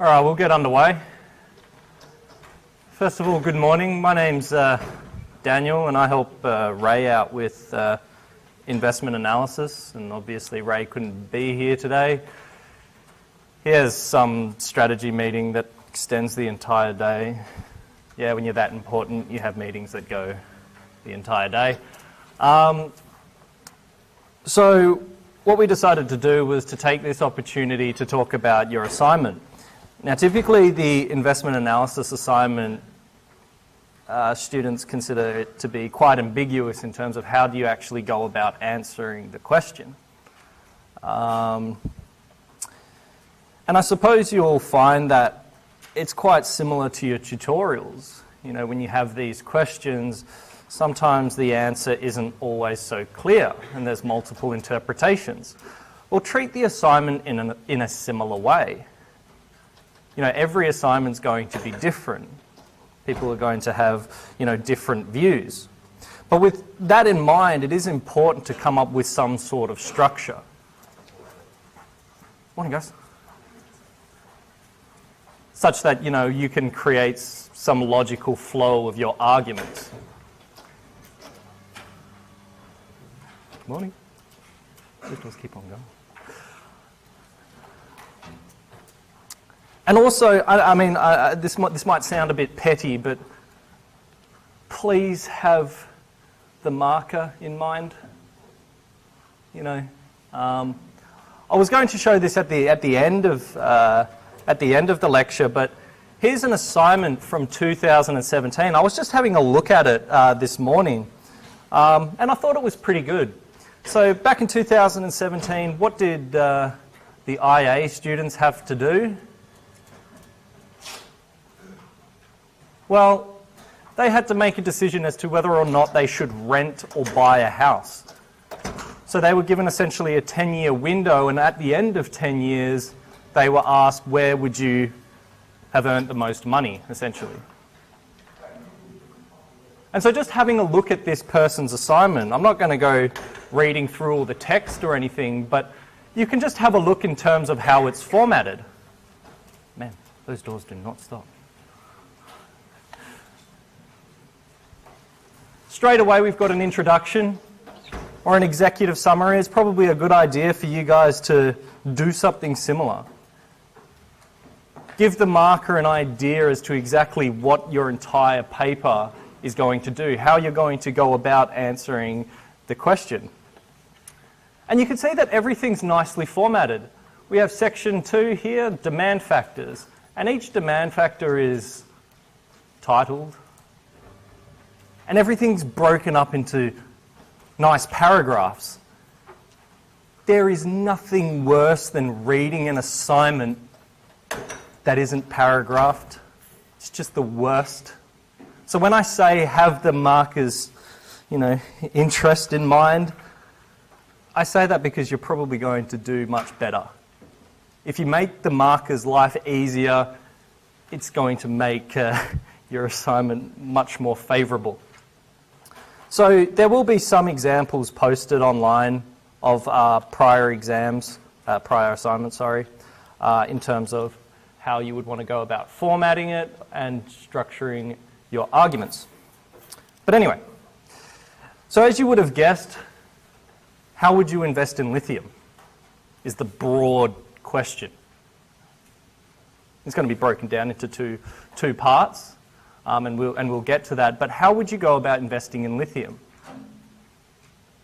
All right, we'll get underway. First of all, good morning. My name's Daniel, and I help Ray out with investment analysis, and obviously Ray couldn't be here today. He has some strategy meeting that extends the entire day. Yeah, when you're that important, you have meetings that go the entire day. So what we decided to do was to take this opportunity to talk about your assignment. Now, typically the investment analysis assignment, students consider it to be quite ambiguous in terms of how do you actually go about answering the question. And I suppose you'll find that it's quite similar to your tutorials. You know, when you have these questions, sometimes the answer isn't always so clear and there's multiple interpretations. Well, treat the assignment in a similar way. You know, every assignment's going to be different. People are going to have, you know, different views. But with that in mind, it is important to come up with some sort of structure. Morning, guys. Such that, you know, you can create some logical flow of your arguments. Morning. Let's keep on going. And also, this might sound a bit petty, but please have the marker in mind. You know, I was going to show this at the end of the lecture, but here's an assignment from 2017. I was just having a look at it this morning, and I thought it was pretty good. So back in 2017, what did the IA students have to do? Well, they had to make a decision as to whether or not they should rent or buy a house. So they were given essentially a 10-year window, and at the end of 10 years, they were asked, where would you have earned the most money, essentially. And so just having a look at this person's assignment, I'm not going to go reading through all the text or anything, but you can just have a look in terms of how it's formatted. Man, those doors do not stop. Straight away, we've got an introduction or an executive summary. It's probably a good idea for you guys to do something similar. Give the marker an idea as to exactly what your entire paper is going to do, how you're going to go about answering the question. And you can see that everything's nicely formatted. We have section 2 here, demand factors, and each demand factor is titled, and everything's broken up into nice paragraphs. There is nothing worse than reading an assignment that isn't paragraphed. It's just the worst. So when I say have the marker's, you know, interest in mind, I say that because you're probably going to do much better. If you make the marker's life easier, it's going to make your assignment much more favourable. So there will be some examples posted online of prior assignments, in terms of how you would want to go about formatting it and structuring your arguments. But anyway, so as you would have guessed, how would you invest in lithium is the broad question. It's going to be broken down into two parts. And we'll get to that. But how would you go about investing in lithium?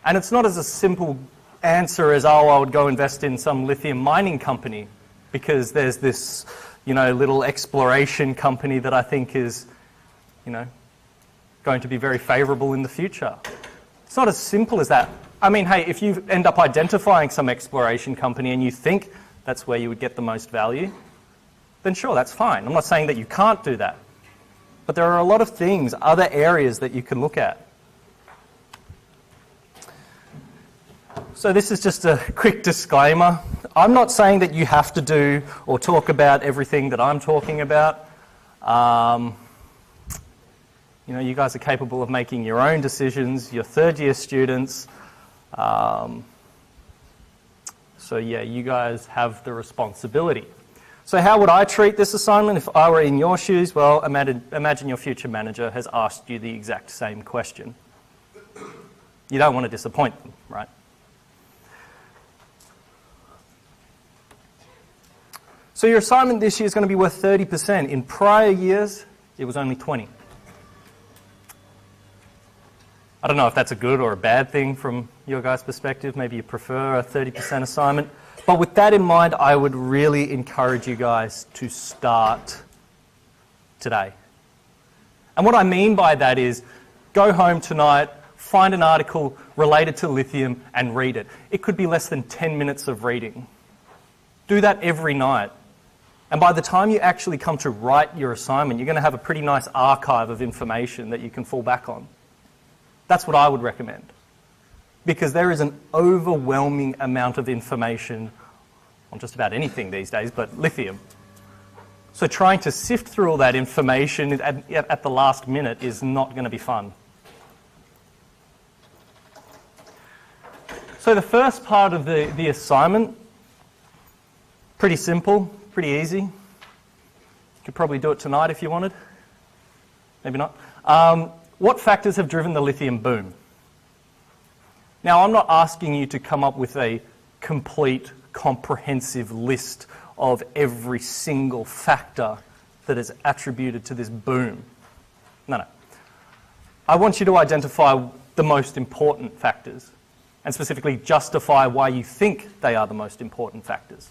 And it's not as a simple answer as, I would go invest in some lithium mining company, because there's this, you know, little exploration company that I think is, you know, going to be very favourable in the future. It's not as simple as that. I mean, hey, if you end up identifying some exploration company and you think that's where you would get the most value, then sure, that's fine. I'm not saying that you can't do that. But there are a lot of things, other areas that you can look at. So this is just a quick disclaimer. I'm not saying that you have to do or talk about everything that I'm talking about. You know, you guys are capable of making your own decisions. You're third-year students. So yeah, you guys have the responsibility. So how would I treat this assignment if I were in your shoes? Well, imagine your future manager has asked you the exact same question. You don't want to disappoint them, right? So your assignment this year is going to be worth 30%. In prior years, it was only 20%. I don't know if that's a good or a bad thing from your guys' perspective. Maybe you prefer a 30% assignment. But with that in mind, I would really encourage you guys to start today. And what I mean by that is go home tonight, find an article related to lithium and read it. It could be less than 10 minutes of reading. Do that every night. And by the time you actually come to write your assignment, you're going to have a pretty nice archive of information that you can fall back on. That's what I would recommend. Because there is an overwhelming amount of information on just about anything these days, but lithium. So trying to sift through all that information at the last minute is not going to be fun. So the first part of the assignment, pretty simple, pretty easy. You could probably do it tonight if you wanted. Maybe not. What factors have driven the lithium boom? Now, I'm not asking you to come up with a complete, comprehensive list of every single factor that is attributed to this boom. No. I want you to identify the most important factors and specifically justify why you think they are the most important factors.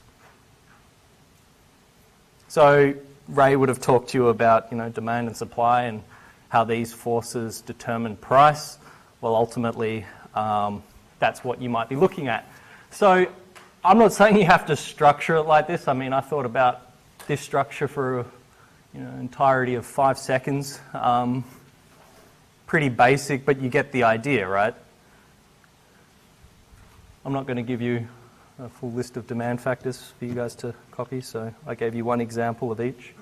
So Ray would have talked to you about, demand and supply and how these forces determine price. Well, ultimately, that's what you might be looking at. So I'm not saying you have to structure it like this. I mean, I thought about this structure for an entirety of 5 seconds. Pretty basic, but you get the idea, right? I'm not going to give you a full list of demand factors for you guys to copy, so I gave you one example of each.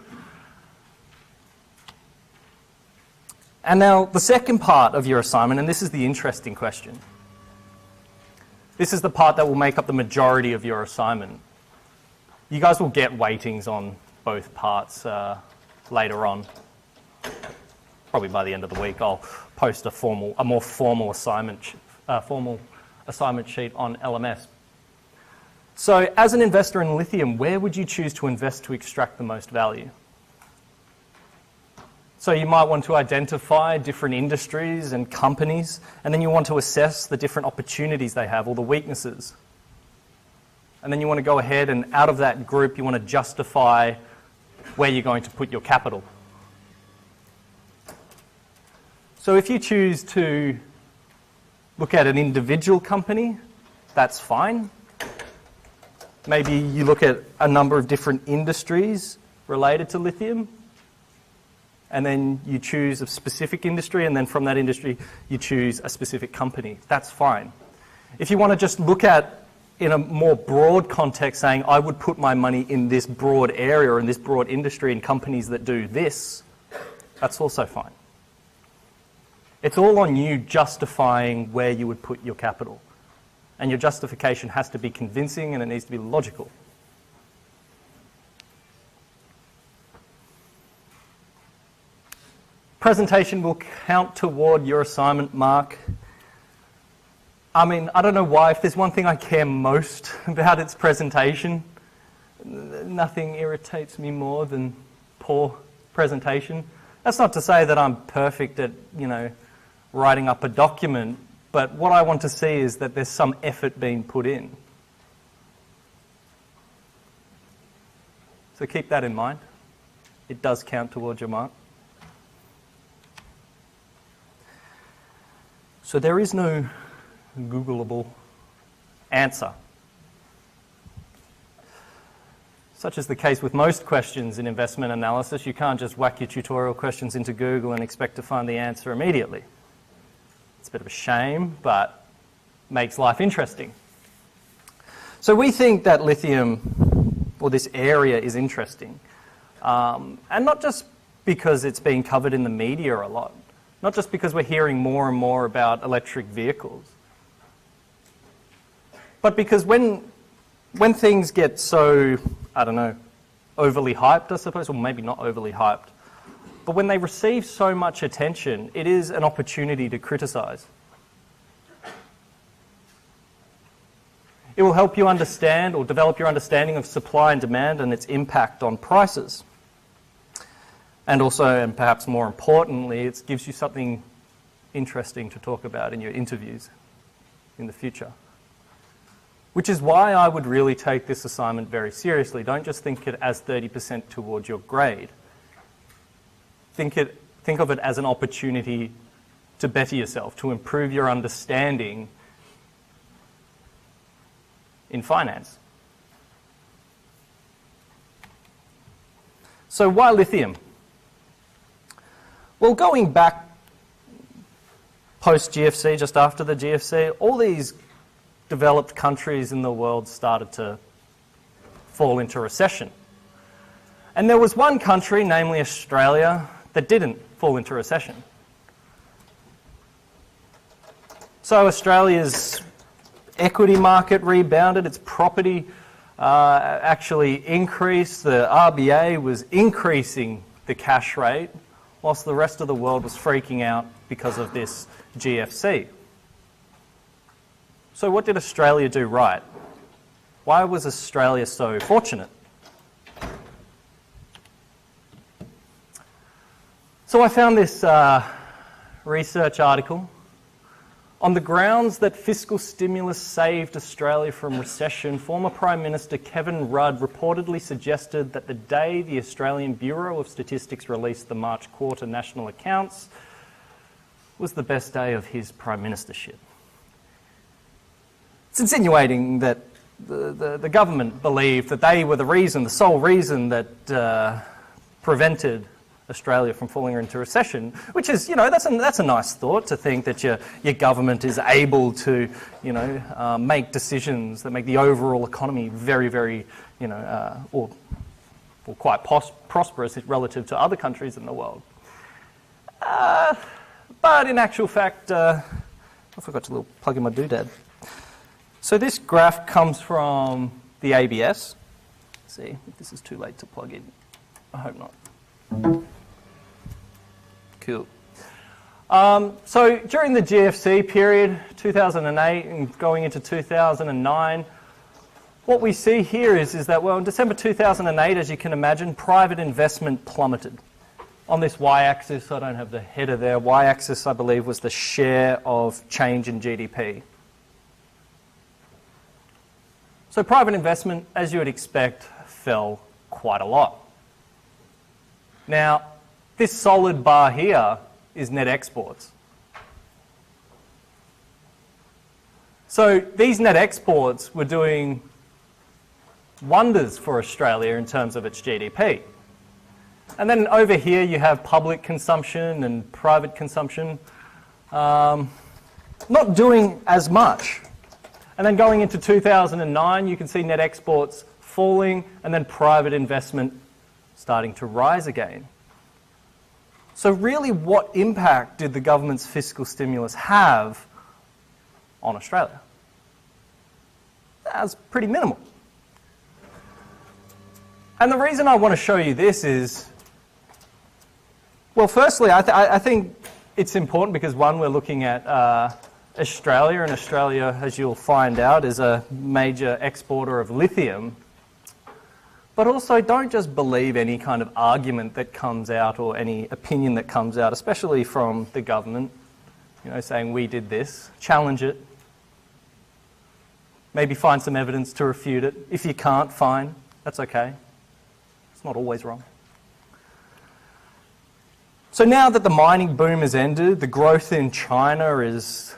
And now the second part of your assignment, and this is the interesting question. This is the part that will make up the majority of your assignment. You guys will get weightings on both parts later on. Probably by the end of the week, I'll post a more formal assignment sheet on LMS. So as an investor in lithium, where would you choose to invest to extract the most value? So you might want to identify different industries and companies, and then you want to assess the different opportunities they have or the weaknesses. And then you want to go ahead and out of that group, you want to justify where you're going to put your capital. So if you choose to look at an individual company, that's fine. Maybe you look at a number of different industries related to lithium, and then you choose a specific industry, and then from that industry you choose a specific company. That's fine. If you want to just look at, in a more broad context, saying I would put my money in this broad area or in this broad industry and companies that do this, that's also fine. It's all on you justifying where you would put your capital. And your justification has to be convincing and it needs to be logical. Presentation will count toward your assignment mark. I mean, I don't know why. If there's one thing I care most about, it's presentation. Nothing irritates me more than poor presentation. That's not to say that I'm perfect at, writing up a document, but what I want to see is that there's some effort being put in. So keep that in mind. It does count towards your mark. So there is no Googleable answer. Such is the case with most questions in investment analysis. You can't just whack your tutorial questions into Google and expect to find the answer immediately. It's a bit of a shame, but makes life interesting. So we think that lithium, or this area, is interesting. And not just because it's being covered in the media a lot. Not just because we're hearing more and more about electric vehicles. But because when things get so, overly hyped, I suppose, or maybe not overly hyped. But when they receive so much attention, it is an opportunity to criticise. It will help you understand or develop your understanding of supply and demand and its impact on prices. And also, and perhaps more importantly, it gives you something interesting to talk about in your interviews in the future. Which is why I would really take this assignment very seriously. Don't just think it as 30% towards your grade. Think of it as an opportunity to better yourself, to improve your understanding in finance. So why lithium? Well, going back post-GFC, just after the GFC, all these developed countries in the world started to fall into recession. And there was one country, namely Australia, that didn't fall into recession. So Australia's equity market rebounded, its property actually increased, the RBA was increasing the cash rate, whilst the rest of the world was freaking out because of this GFC. So what did Australia do right? Why was Australia so fortunate? So I found this research article. On the grounds that fiscal stimulus saved Australia from recession, former Prime Minister Kevin Rudd reportedly suggested that the day the Australian Bureau of Statistics released the March quarter national accounts was the best day of his prime ministership. It's insinuating that the government believed that they were the sole reason that prevented Australia from falling into recession, which is, that's a nice thought, to think that your government is able to, make decisions that make the overall economy very, very, or quite prosperous relative to other countries in the world. But in actual fact, I forgot to plug in my doodad. So this graph comes from the ABS. Let's see if this is too late to plug in. I hope not. Cool. So during the GFC period, 2008 and going into 2009, what we see here is that, well, in December 2008, as you can imagine, private investment plummeted. On this y-axis, I don't have the header there, y-axis, I believe, was the share of change in GDP. So private investment, as you would expect, fell quite a lot. Now, this solid bar here is net exports. So these net exports were doing wonders for Australia in terms of its GDP. And then over here you have public consumption and private consumption not doing as much. And then going into 2009, you can see net exports falling and then private investment starting to rise again. So really, what impact did the government's fiscal stimulus have on Australia? That was pretty minimal. And the reason I want to show you this is, well, firstly, I think it's important because, one, we're looking at Australia, and Australia, as you'll find out, is a major exporter of lithium. But also, don't just believe any kind of argument that comes out or any opinion that comes out, especially from the government, saying we did this. Challenge it. Maybe find some evidence to refute it. If you can't, fine. That's okay. It's not always wrong. So now that the mining boom has ended, the growth in China is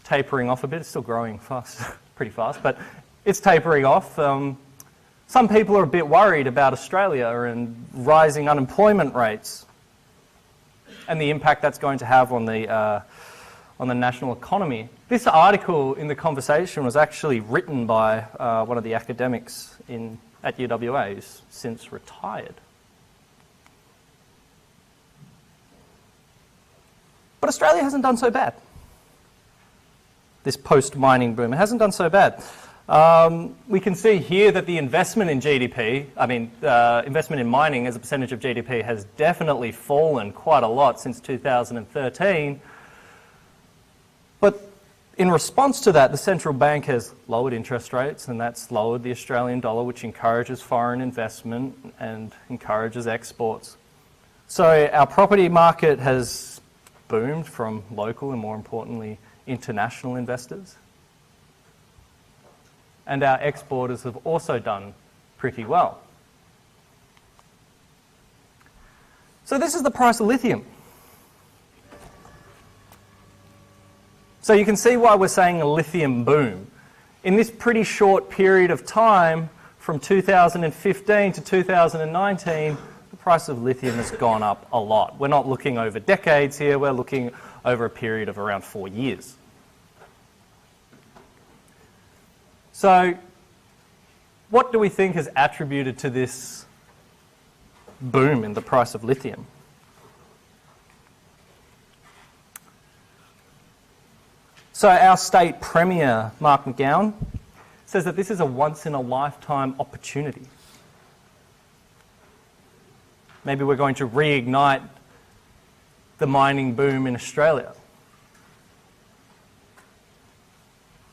tapering off a bit. It's still growing fast, pretty fast, but it's tapering off. Some people are a bit worried about Australia and rising unemployment rates and the impact that's going to have on the national economy. This article in The Conversation was actually written by one of the academics at UWA who's since retired. But Australia hasn't done so bad. This post-mining boom, it hasn't done so bad. We can see here that the investment in GDP, investment in mining as a percentage of GDP has definitely fallen quite a lot since 2013. But in response to that, the central bank has lowered interest rates, and that's lowered the Australian dollar, which encourages foreign investment and encourages exports. So our property market has boomed from local and, more importantly, international investors. And our exporters have also done pretty well. So this is the price of lithium. So you can see why we're saying a lithium boom. In this pretty short period of time, from 2015 to 2019, the price of lithium has gone up a lot. We're not looking over decades here, we're looking over a period of around 4 years. So, what do we think has attributed to this boom in the price of lithium? So our state premier, Mark McGowan, says that this is a once-in-a-lifetime opportunity. Maybe we're going to reignite the mining boom in Australia.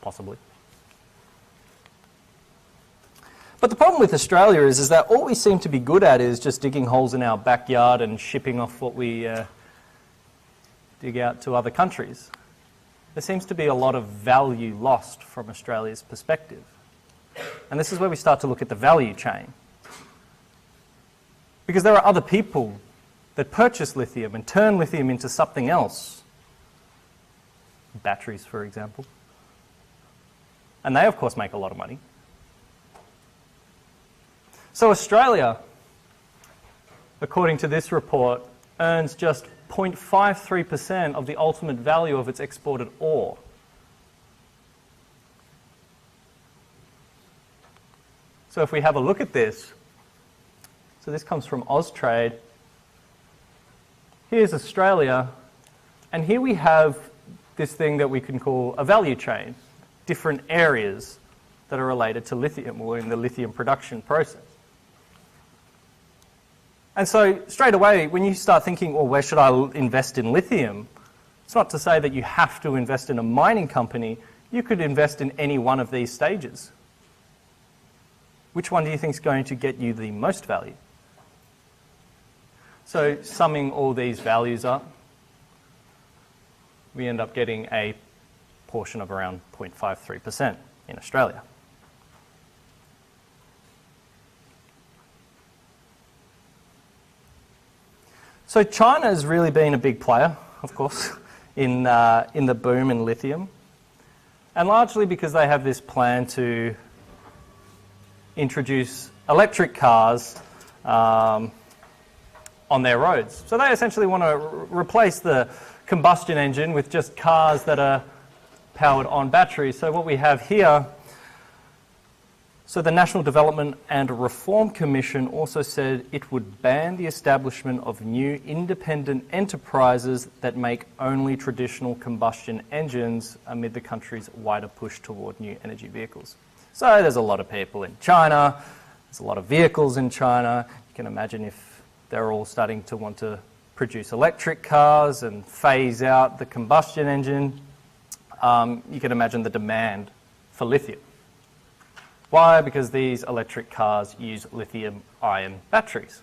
Possibly. But the problem with Australia is that all we seem to be good at is just digging holes in our backyard and shipping off what we dig out to other countries. There seems to be a lot of value lost from Australia's perspective. And this is where we start to look at the value chain. Because there are other people that purchase lithium and turn lithium into something else. Batteries, for example. And they, of course, make a lot of money. So Australia, according to this report, earns just 0.53% of the ultimate value of its exported ore. So if we have a look at this, so this comes from Austrade. Here's Australia, and here we have this thing that we can call a value chain, different areas that are related to lithium or in the lithium production process. And so straight away, when you start thinking, well, where should I invest in lithium? It's not to say that you have to invest in a mining company. You could invest in any one of these stages. Which one do you think is going to get you the most value? So summing all these values up, we end up getting a portion of around 0.53% in Australia. So China has really been a big player, of course, in the boom in lithium, and largely because they have this plan to introduce electric cars on their roads. So they essentially want to replace the combustion engine with just cars that are powered on batteries. So what we have here, so the National Development and Reform Commission also said it would ban the establishment of new independent enterprises that make only traditional combustion engines amid the country's wider push toward new energy vehicles. So there's a lot of people in China, there's a lot of vehicles in China. You can imagine if they're all starting to want to produce electric cars and phase out the combustion engine, you can imagine the demand for lithium. Why? Because these electric cars use lithium-ion batteries.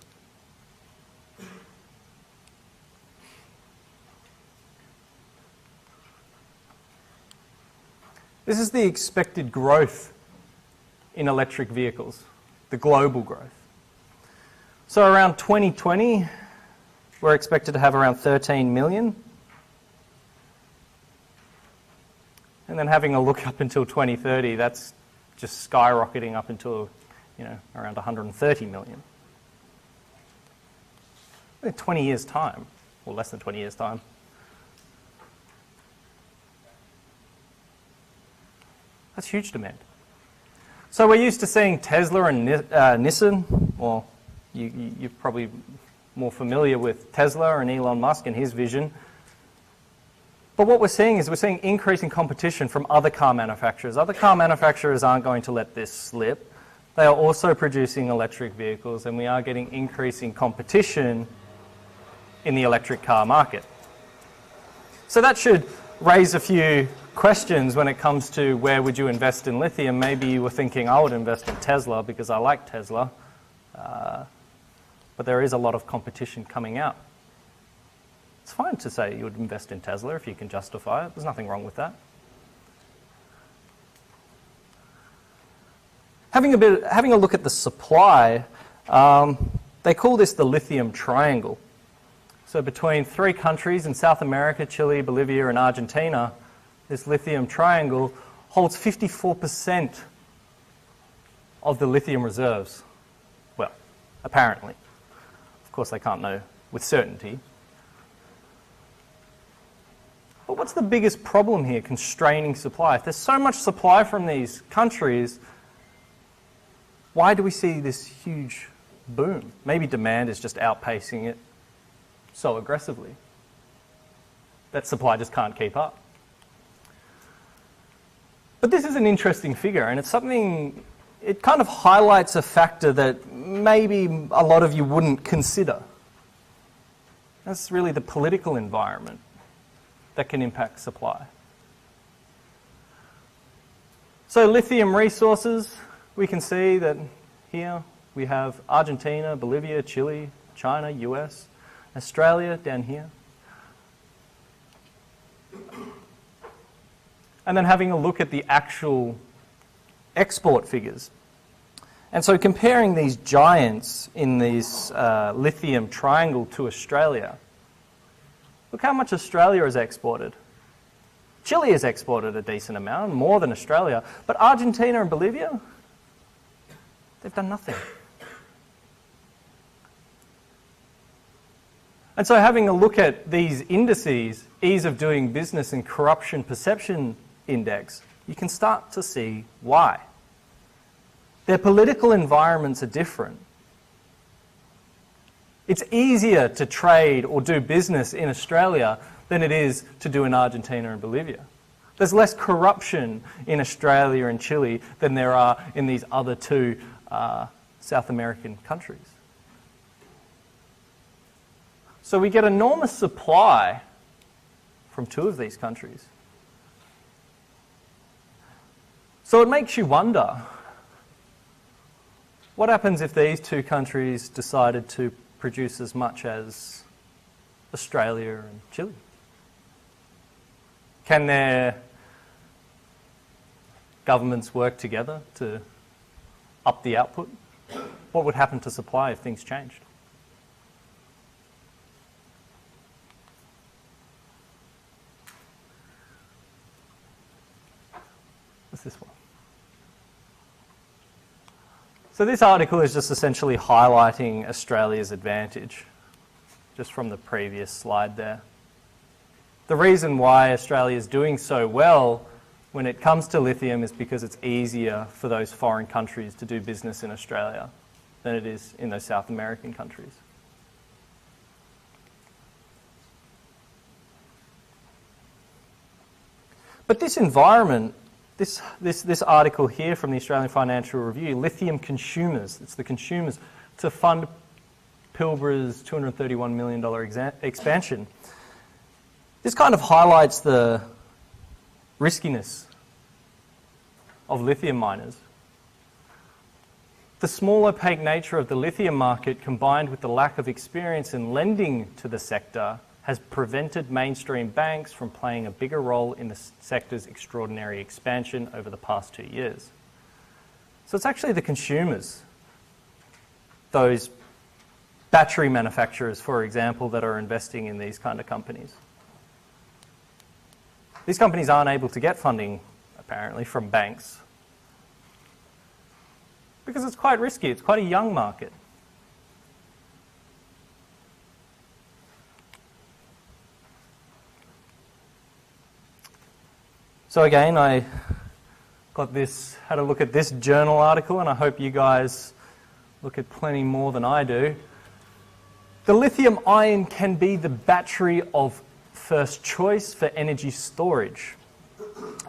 This is the expected growth in electric vehicles, the global growth. So around 2020, we're expected to have around 13 million. And then having a look up until 2030, that's just skyrocketing up until, around 130 million. In 20 years' time, or less than 20 years' time. That's huge demand. So we're used to seeing Tesla and Nissan, or you're probably more familiar with Tesla and Elon Musk and his vision. But what we're seeing is we're seeing increasing competition from other car manufacturers. Other car manufacturers aren't going to let this slip. They are also producing electric vehicles, and we are getting increasing competition in the electric car market. So that should raise a few questions when it comes to where would you invest in lithium. Maybe you were thinking, I would invest in Tesla because I like Tesla. But there is a lot of competition coming out. It's fine to say you would invest in Tesla if you can justify it. There's nothing wrong with that. Having a look at the supply, they call this the lithium triangle. So between 3 countries in South America, Chile, Bolivia, and Argentina, this lithium triangle holds 54% of the lithium reserves. Well, apparently. Of course, they can't know with certainty. But what's the biggest problem here constraining supply? If there's so much supply from these countries, why do we see this huge boom? Maybe demand is just outpacing it so aggressively that supply just can't keep up. But this is an interesting figure, and it's something, it kind of highlights a factor that maybe a lot of you wouldn't consider. That's really the political environment that can impact supply. So lithium resources, we can see that here we have Argentina, Bolivia, Chile, China, US, Australia down here. And then having a look at the actual export figures. And so comparing these giants in this lithium triangle to Australia, look how much Australia has exported. Chile has exported a decent amount, more than Australia, but Argentina and Bolivia, they've done nothing. And so having a look at these indices, ease of doing business and corruption perception index, you can start to see why. Their political environments are different. It's easier to trade or do business in Australia than it is to do in Argentina and Bolivia. There's less corruption in Australia and Chile than there are in these other 2 South American countries. So we get enormous supply from 2 of these countries. So it makes you wonder, what happens if these 2 countries decided to produce as much as Australia and Chile? Can their governments work together to up the output? What would happen to supply if things changed? What's this one? So this article is just essentially highlighting Australia's advantage, just from the previous slide there. The reason why Australia is doing so well when it comes to lithium is because it's easier for those foreign countries to do business in Australia than it is in those South American countries. But this environment, this article here from the Australian Financial Review, lithium consumers, it's the consumers, to fund Pilbara's $231 million expansion. This kind of highlights the riskiness of lithium miners. The small opaque nature of the lithium market combined with the lack of experience in lending to the sector has prevented mainstream banks from playing a bigger role in the sector's extraordinary expansion over the past 2 years. So it's actually the consumers, those battery manufacturers, for example, that are investing in these kind of companies. These companies aren't able to get funding, apparently, from banks because it's quite risky. It's quite a young market. So again, I had a look at this journal article, and I hope you guys look at plenty more than I do. The lithium ion can be the battery of first choice for energy storage.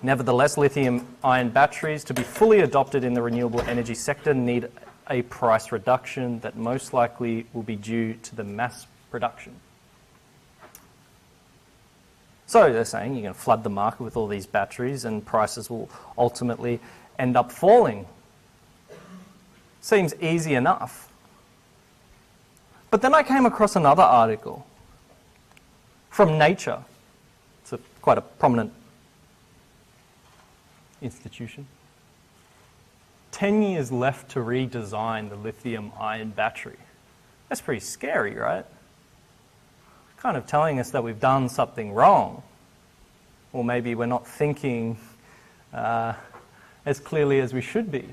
Nevertheless, lithium-ion batteries, to be fully adopted in the renewable energy sector, need a price reduction that most likely will be due to the mass production. So they're saying you're going to flood the market with all these batteries and prices will ultimately end up falling. Seems easy enough. But then I came across another article from Nature. It's quite a prominent institution. 10 years left to redesign the lithium-ion battery. That's pretty scary, right? Kind of telling us that we've done something wrong. Or maybe we're not thinking as clearly as we should be.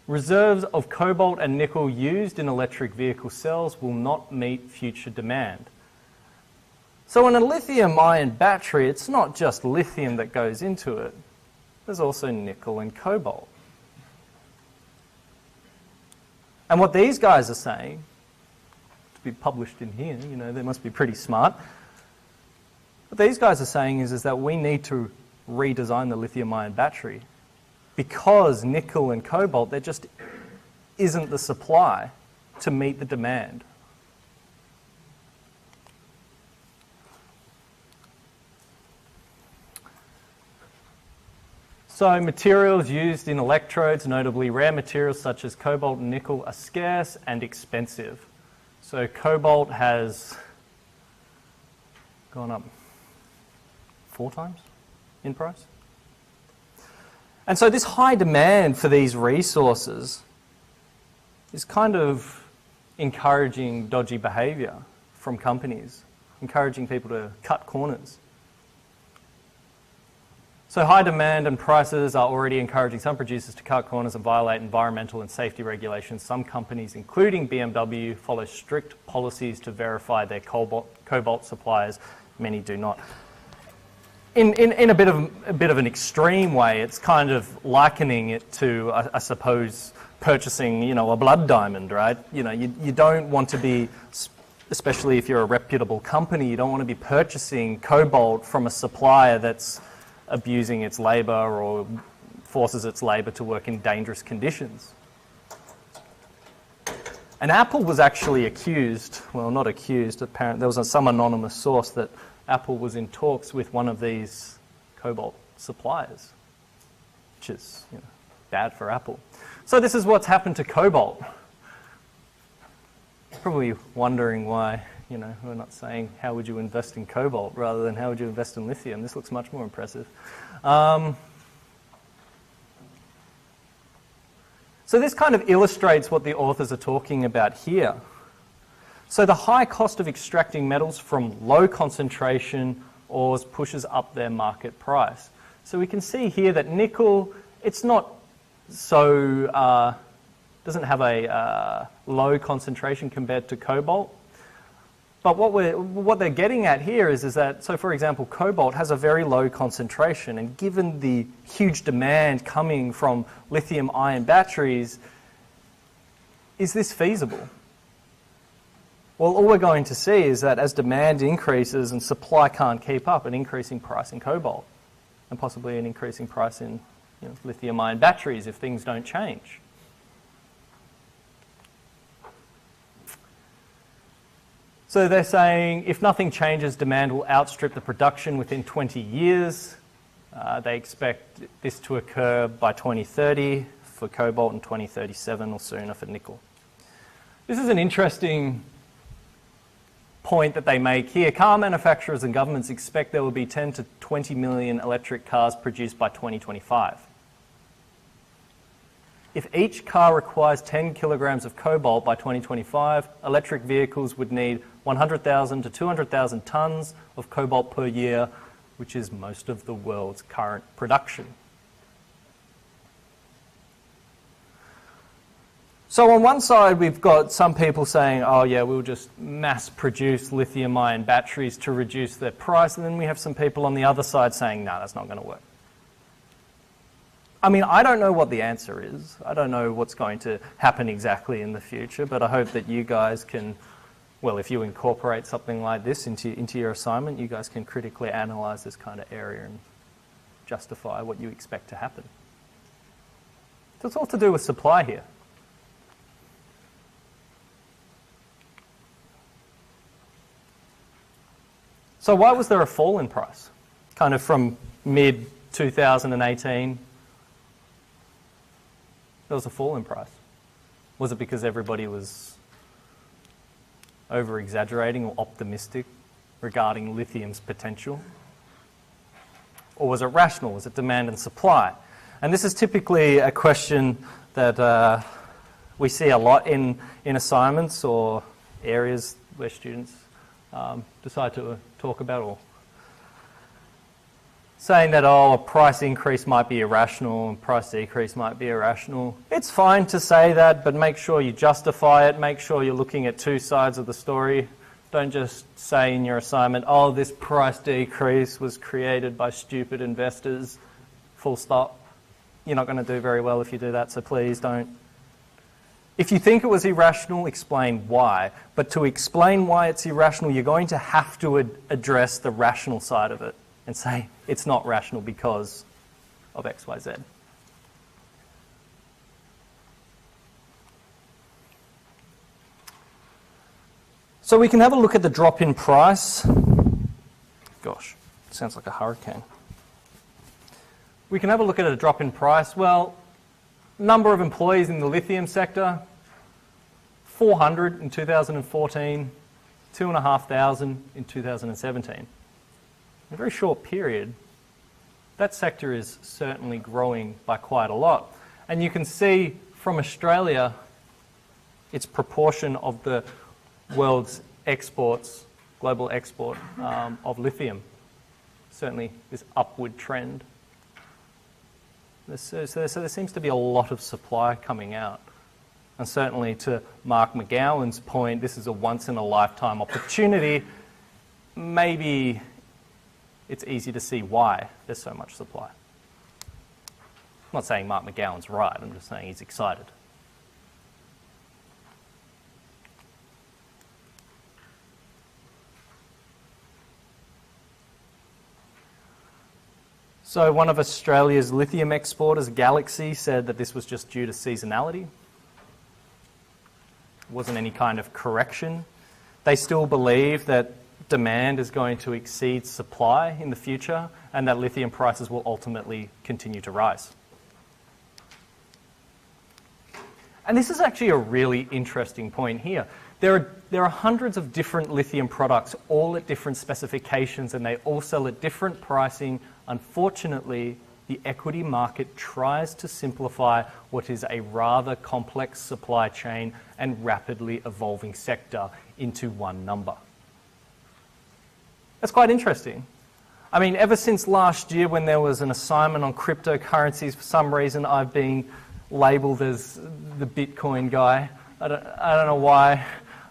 Reserves of cobalt and nickel used in electric vehicle cells will not meet future demand. So in a lithium-ion battery, it's not just lithium that goes into it. There's also nickel and cobalt. And what these guys are saying, to be published in here, you know, they must be pretty smart. What these guys are saying is that we need to redesign the lithium-ion battery because nickel and cobalt, there just isn't the supply to meet the demand. So materials used in electrodes, notably rare materials such as cobalt and nickel, are scarce and expensive. So cobalt has gone up 4 times in price. And so this high demand for these resources is kind of encouraging dodgy behaviour from companies, encouraging people to cut corners. So high demand and prices are already encouraging some producers to cut corners and violate environmental and safety regulations. Some companies, including BMW, follow strict policies to verify their cobalt suppliers. Many do not. In a bit of an extreme way, it's kind of likening it to, I suppose, purchasing, you know, a blood diamond, right? You know, you don't want to be, especially if you're a reputable company, you don't want to be purchasing cobalt from a supplier that's abusing its labour or forces its labour to work in dangerous conditions. And Apple was actually accused, well, not accused, apparently there was some anonymous source that Apple was in talks with one of these cobalt suppliers, which is, you know, bad for Apple. So this is what's happened to cobalt. Probably wondering why, you know, we're not saying how would you invest in cobalt rather than how would you invest in lithium. This looks much more impressive. So this kind of illustrates what the authors are talking about here. So the high cost of extracting metals from low concentration ores pushes up their market price. So we can see here that nickel, it's not so, doesn't have a low concentration compared to cobalt. But what they're getting at here is that, so for example, cobalt has a very low concentration, and given the huge demand coming from lithium-ion batteries, is this feasible? Well, all we're going to see is that as demand increases and supply can't keep up, an increasing price in cobalt, and possibly an increasing price in, you know, lithium-ion batteries if things don't change. So they're saying if nothing changes, demand will outstrip the production within 20 years. They expect this to occur by 2030 for cobalt and 2037 or sooner for nickel. This is an interesting point that they make here. Car manufacturers and governments expect there will be 10 to 20 million electric cars produced by 2025. If each car requires 10 kilograms of cobalt by 2025, electric vehicles would need 100,000 to 200,000 tons of cobalt per year, which is most of the world's current production. So on one side, we've got some people saying, oh yeah, we'll just mass produce lithium-ion batteries to reduce their price. And then we have some people on the other side saying, no, that's not going to work. I mean, I don't know what the answer is. I don't know what's going to happen exactly in the future, but I hope that you guys can Well, if you incorporate something like this into your assignment, you guys can critically analyse this kind of area and justify what you expect to happen. So it's all to do with supply here. So why was there a fall in price? Kind of from mid-2018, there was a fall in price. Was it because everybody was over-exaggerating or optimistic regarding lithium's potential? Or was it rational? Was it demand and supply? And this is typically a question that we see a lot in assignments or areas where students decide to talk about, or saying that, oh, a price increase might be irrational and price decrease might be irrational. It's fine to say that, but make sure you justify it. Make sure you're looking at two sides of the story. Don't just say in your assignment, oh, this price decrease was created by stupid investors, full stop. You're not going to do very well if you do that, so please don't. If you think it was irrational, explain why. But to explain why it's irrational, you're going to have to address the rational side of it and say it's not rational because of X, Y, Z. So we can have a look at the drop in price. Gosh, sounds like a hurricane. We can have a look at a drop in price. Well, number of employees in the lithium sector, 400 in 2014, 2,500 in 2017. In a very short period, that sector is certainly growing by quite a lot. And you can see from Australia, its proportion of the world's exports, global export of lithium, certainly this upward trend. So there seems to be a lot of supply coming out. And certainly to Mark McGowan's point, this is a once-in-a-lifetime opportunity. Maybe it's easy to see why there's so much supply. I'm not saying Mark McGowan's right, I'm just saying he's excited. So one of Australia's lithium exporters, Galaxy, said that this was just due to seasonality. It wasn't any kind of correction. They still believe that demand is going to exceed supply in the future and that lithium prices will ultimately continue to rise. And this is actually a really interesting point here. There are hundreds of different lithium products, all at different specifications, and they all sell at different pricing. Unfortunately, the equity market tries to simplify what is a rather complex supply chain and rapidly evolving sector into one number. That's quite interesting. I mean, ever since last year when there was an assignment on cryptocurrencies, for some reason I've been labelled as the Bitcoin guy. I don't know why.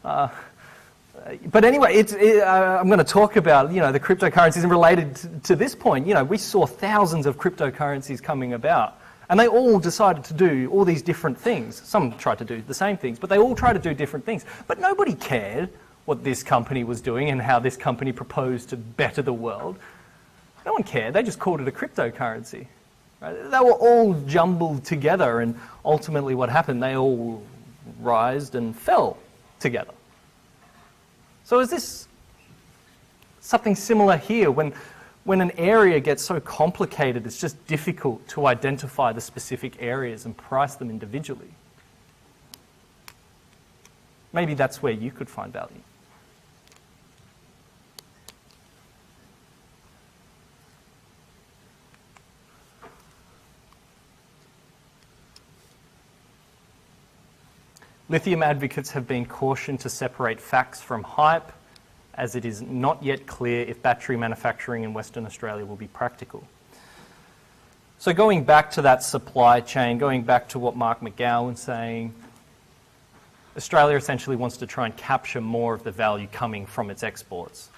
But anyway, I'm going to talk about, the cryptocurrencies and related to this point. We saw thousands of cryptocurrencies coming about, and they all decided to do all these different things. Some tried to do the same things, but they all tried to do different things. But nobody cared what this company was doing and how this company proposed to better the world. No one cared. They just called it a cryptocurrency. Right? They were all jumbled together, and ultimately what happened, they all rised and fell together. So is this something similar here? When an area gets so complicated, it's just difficult to identify the specific areas and price them individually. Maybe that's where you could find value. Lithium advocates have been cautioned to separate facts from hype, as it is not yet clear if battery manufacturing in Western Australia will be practical. So going back to that supply chain, going back to what Mark McGowan's saying, Australia essentially wants to try and capture more of the value coming from its exports.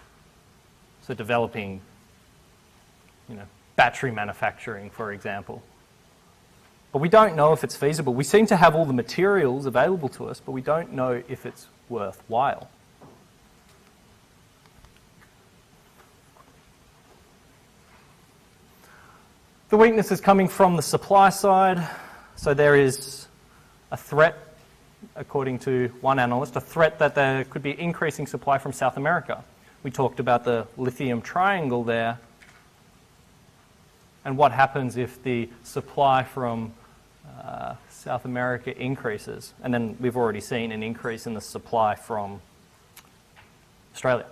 So developing, battery manufacturing, for example. But we don't know if it's feasible. We seem to have all the materials available to us, but we don't know if it's worthwhile. The weakness is coming from the supply side. So there is a threat, according to one analyst, a threat that there could be increasing supply from South America. We talked about the lithium triangle there. And what happens if the supply from South America increases? And then we've already seen an increase in the supply from Australia.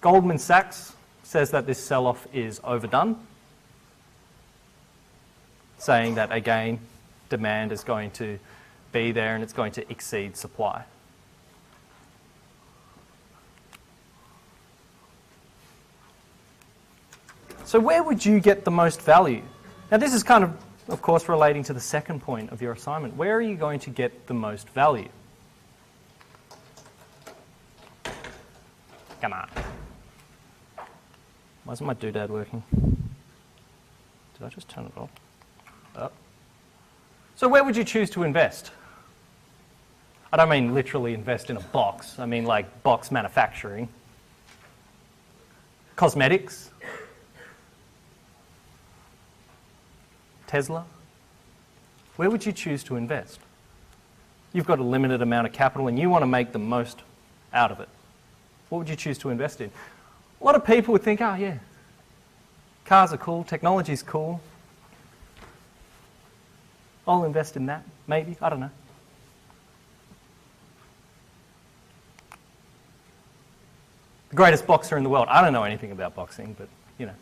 Goldman Sachs says that this sell-off is overdone, saying that, again, demand is going to be there and it's going to exceed supply. So where would you get the most value? Now this is kind of course, relating to the second point of your assignment. Where are you going to get the most value? Come on. Why isn't my doodad working? Did I just turn it off? Oh. So where would you choose to invest? I don't mean literally invest in a box. I mean like box manufacturing. Cosmetics. Tesla? Where would you choose to invest? You've got a limited amount of capital and you want to make the most out of it. What would you choose to invest in? A lot of people would think, oh yeah, cars are cool, technology's cool. I'll invest in that, maybe, I don't know. The greatest boxer in the world. I don't know anything about boxing, but, you know,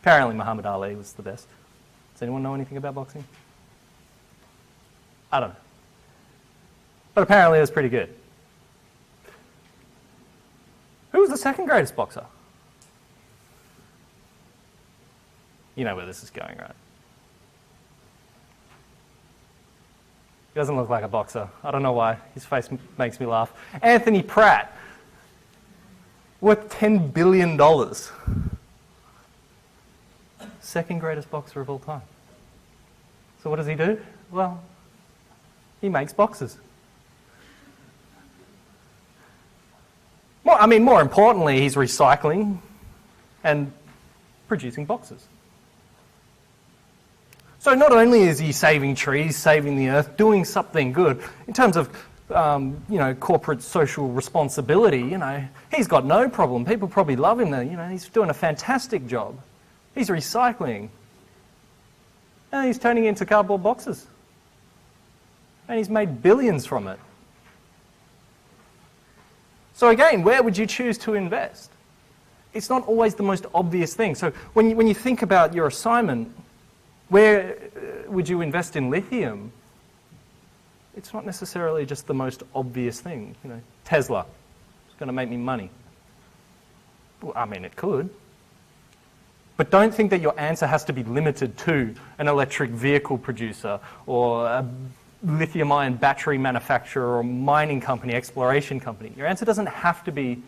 apparently Muhammad Ali was the best. Does anyone know anything about boxing? I don't know. But apparently it was pretty good. Who was the second greatest boxer? You know where this is going, right? He doesn't look like a boxer. I don't know why. His face makes me laugh. Anthony Pratt, worth $10 billion. Second greatest boxer of all time. So what does he do? Well, he makes boxes. More importantly, he's recycling and producing boxes. So not only is he saving trees, saving the earth, doing something good, in terms of corporate social responsibility, he's got no problem. People probably love him there. He's doing a fantastic job. He's recycling. And he's turning it into cardboard boxes. And he's made billions from it. So again, where would you choose to invest? It's not always the most obvious thing. So when you think about your assignment, where would you invest in lithium? It's not necessarily just the most obvious thing. Tesla, it's going to make me money. Well, it could. But don't think that your answer has to be limited to an electric vehicle producer or a lithium-ion battery manufacturer or mining company, exploration company. Your answer doesn't have to be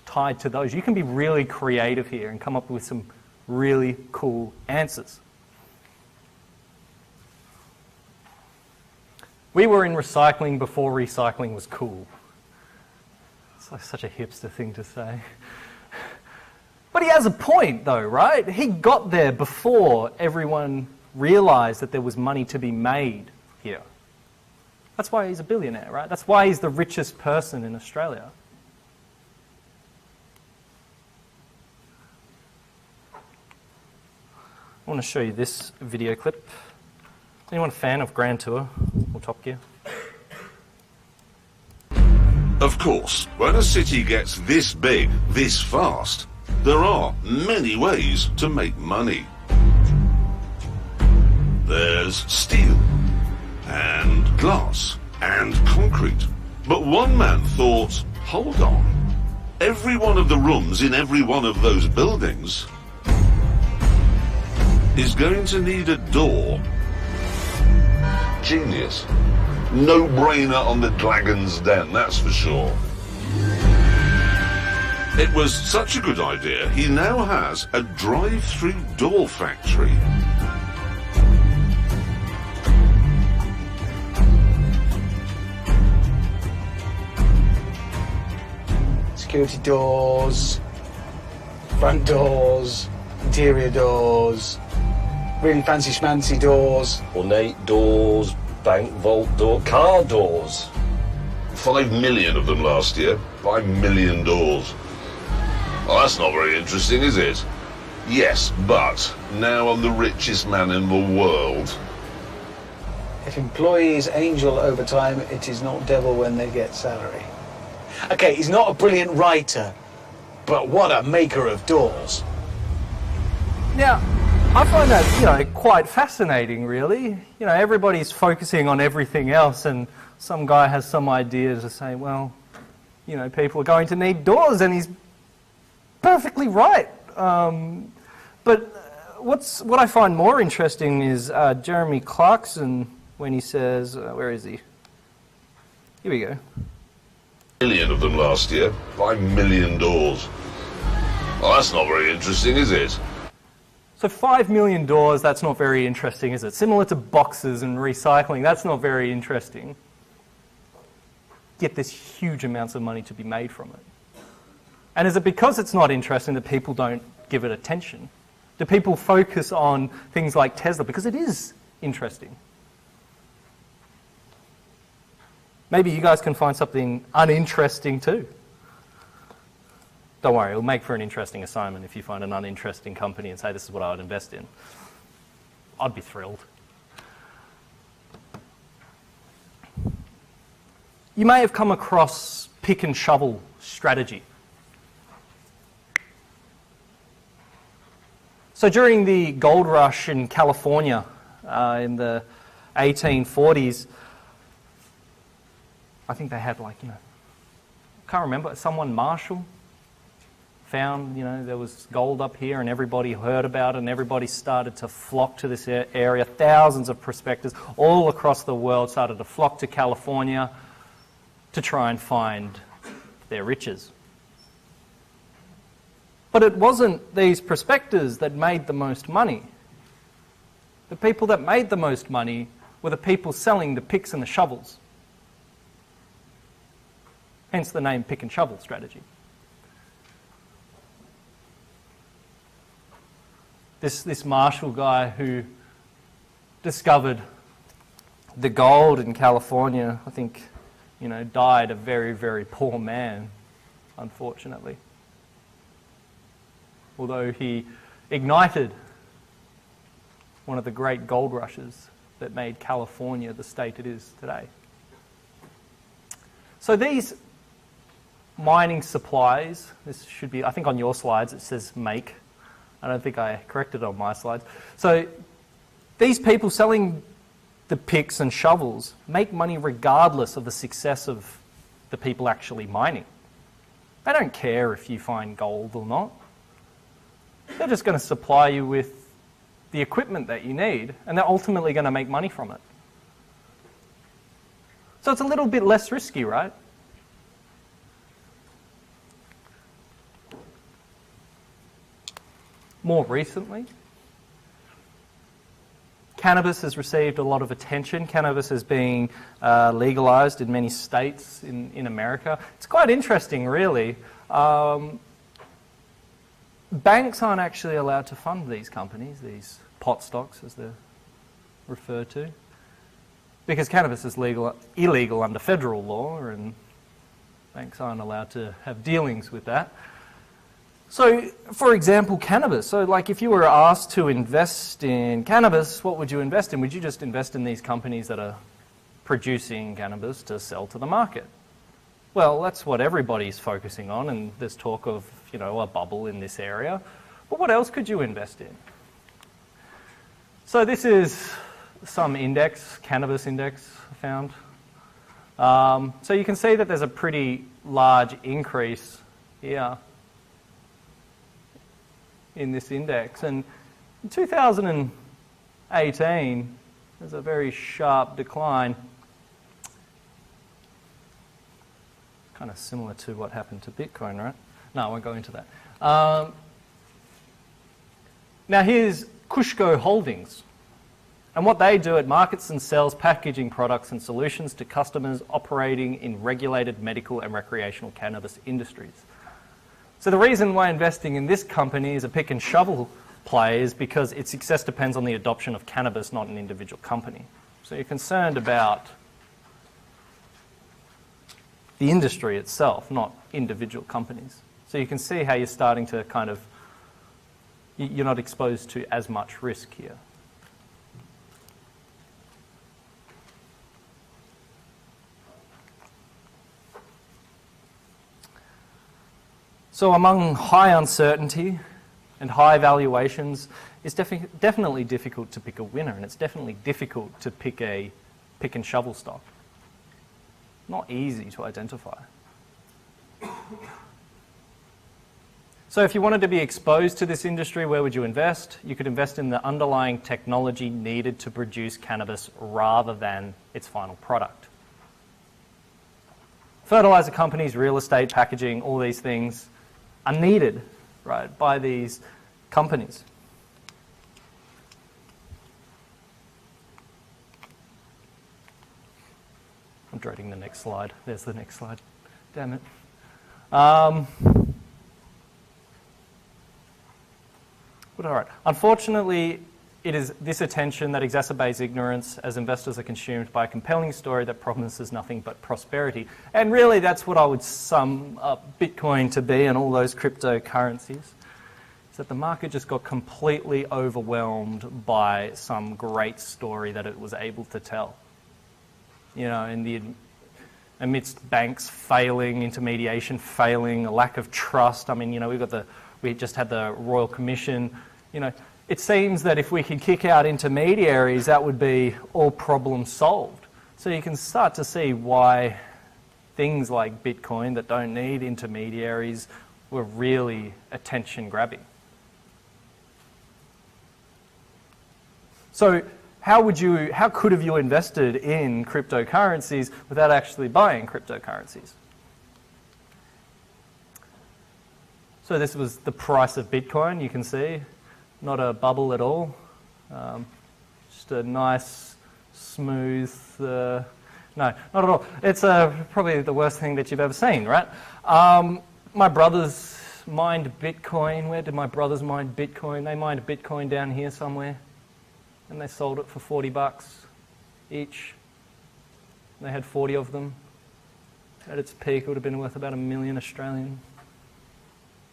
tied to those. You can be really creative here and come up with some really cool answers. We were in recycling before recycling was cool. It's like such a hipster thing to say. But he has a point though, right? He got there before everyone realized that there was money to be made here. That's why he's a billionaire, right? That's why he's the richest person in Australia. I want to show you this video clip. Anyone a fan of Grand Tour or Top Gear? Of course, when a city gets this big, this fast, there are many ways to make money. There's steel, and glass, and concrete. But one man thought, hold on, every one of the rooms in every one of those buildings is going to need a door. Genius. No-brainer on the Dragon's Den, that's for sure. It was such a good idea, he now has a drive-through door factory. Security doors, front doors, interior doors, really fancy schmancy doors. Ornate doors, bank vault door, car doors. 5 million of them last year. 5 million doors. Well, that's not very interesting, is it? Yes, but now I'm the richest man in the world. If employees angel overtime, it is not devil when they get salary. Okay, he's not a brilliant writer, but what a maker of doors. Now, I find that, quite fascinating, really. Everybody's focusing on everything else, and some guy has some idea to say, well, people are going to need doors, and he's perfectly right. But what I find more interesting is Jeremy Clarkson, when he says, where is he? Here we go. Million of them last year. 5 million doors. Well, that's not very interesting, is it? So 5 million doors, that's not very interesting, is it? Similar to boxes and recycling, that's not very interesting. Yet there's huge amounts of money to be made from it. And is it because it's not interesting that people don't give it attention? Do people focus on things like Tesla? Because it is interesting. Maybe you guys can find something uninteresting too. Don't worry, it'll make for an interesting assignment if you find an uninteresting company and say, this is what I would invest in. I'd be thrilled. You may have come across pick and shovel strategy. So during the gold rush in California in the 1840s, I think they had can't remember, someone, Marshall, found, there was gold up here and everybody heard about it and everybody started to flock to this area. Thousands of prospectors all across the world started to flock to California to try and find their riches. But it wasn't these prospectors that made the most money. The people that made the most money were the people selling the picks and the shovels. Hence the name pick and shovel strategy. This Marshall guy who discovered the gold in California, I think, died a very, very poor man, unfortunately. Although he ignited one of the great gold rushes that made California the state it is today. So these mining supplies, this should be, I think on your slides it says make. I don't think I corrected it on my slides. So these people selling the picks and shovels make money regardless of the success of the people actually mining. They don't care if you find gold or not. They're just going to supply you with the equipment that you need, and they're ultimately going to make money from it. So it's a little bit less risky, right? More recently, cannabis has received a lot of attention. Cannabis is being legalized in many states in America. It's quite interesting, really. Banks aren't actually allowed to fund these companies, these pot stocks as they're referred to, because cannabis is illegal under federal law, and banks aren't allowed to have dealings with that. So, for example, cannabis. So, if you were asked to invest in cannabis, what would you invest in? Would you just invest in these companies that are producing cannabis to sell to the market? Well, that's what everybody's focusing on, and there's talk of, a bubble in this area. But what else could you invest in? So this is some index, cannabis index I found. So you can see that there's a pretty large increase here in this index. And in 2018, there's a very sharp decline. Kind of similar to what happened to Bitcoin, right? No, I won't go into that. Now here's Kushco Holdings. And what they do, it markets and sells packaging products and solutions to customers operating in regulated medical and recreational cannabis industries. So the reason why investing in this company is a pick and shovel play is because its success depends on the adoption of cannabis, not an individual company. So you're concerned about the industry itself, not individual companies. So you can see how you're starting to kind of, you're not exposed to as much risk here. So among high uncertainty and high valuations, it's definitely difficult to pick a winner, and it's definitely difficult to pick a pick and shovel stock. Not easy to identify. So if you wanted to be exposed to this industry, where would you invest? You could invest in the underlying technology needed to produce cannabis rather than its final product. Fertilizer companies, real estate, packaging, all these things are needed, right, by these companies. I'm dreading the next slide. There's the next slide. Damn it. But all right. Unfortunately, it is this attention that exacerbates ignorance as investors are consumed by a compelling story that promises nothing but prosperity. And really, that's what I would sum up Bitcoin to be and all those cryptocurrencies, is that the market just got completely overwhelmed by some great story that it was able to tell. You know, amidst banks failing, intermediation failing, a lack of trust. I mean, you know, we just had the Royal Commission. You know, it seems that if we can kick out intermediaries, that would be all problems solved. So you can start to see why things like Bitcoin that don't need intermediaries were really attention-grabbing. So how could have you invested in cryptocurrencies without actually buying cryptocurrencies? So this was the price of Bitcoin, you can see. Not a bubble at all. Just a nice, smooth, no, not at all. It's probably the worst thing that you've ever seen, right? My brothers mined Bitcoin. Where did my brothers mine Bitcoin? They mined Bitcoin down here somewhere. And they sold it for $40 each. They had 40 of them. At its peak, it would have been worth about $1 million Australian.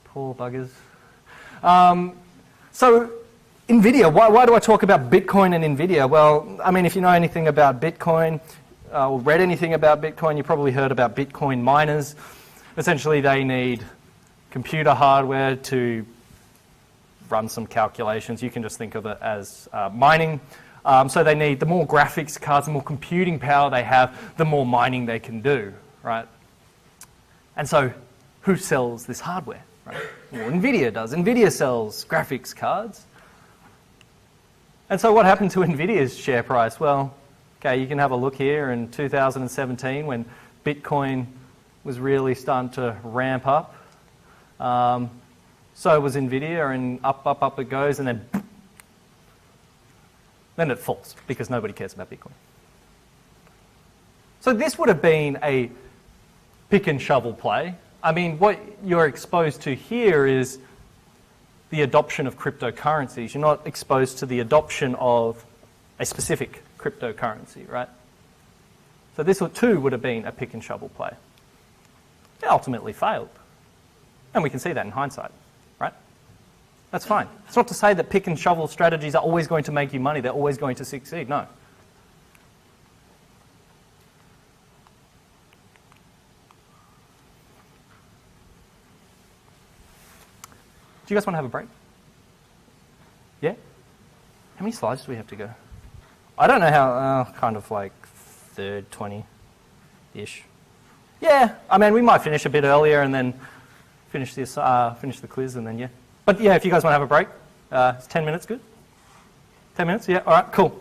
Poor buggers. So, NVIDIA, why do I talk about Bitcoin and NVIDIA? Well, I mean, if you know anything about Bitcoin, or read anything about Bitcoin, you probably heard about Bitcoin miners. Essentially, they need computer hardware to run some calculations. You can just think of it as mining. So they need, the more graphics cards, the more computing power they have, the more mining they can do, right? And so who sells this hardware, right? Well, NVIDIA does. NVIDIA sells graphics cards. And so what happened to NVIDIA's share price? Well, okay, you can have a look here in 2017 when Bitcoin was really starting to ramp up. So was NVIDIA, and up it goes, and then it falls because nobody cares about Bitcoin. So this would have been a pick and shovel play. I mean, what you're exposed to here is the adoption of cryptocurrencies. You're not exposed to the adoption of a specific cryptocurrency, right? So this too would have been a pick and shovel play. It ultimately failed. And we can see that in hindsight. Right? That's fine. It's not to say that pick and shovel strategies are always going to make you money. They're always going to succeed. No. Do you guys want to have a break? Yeah? How many slides do we have to go? I don't know how, kind of like third, 20-ish. Yeah, I mean, we might finish a bit earlier and then finish the quiz and then, yeah. But yeah, if you guys want to have a break, it's 10 minutes good? 10 minutes? Yeah, all right, cool.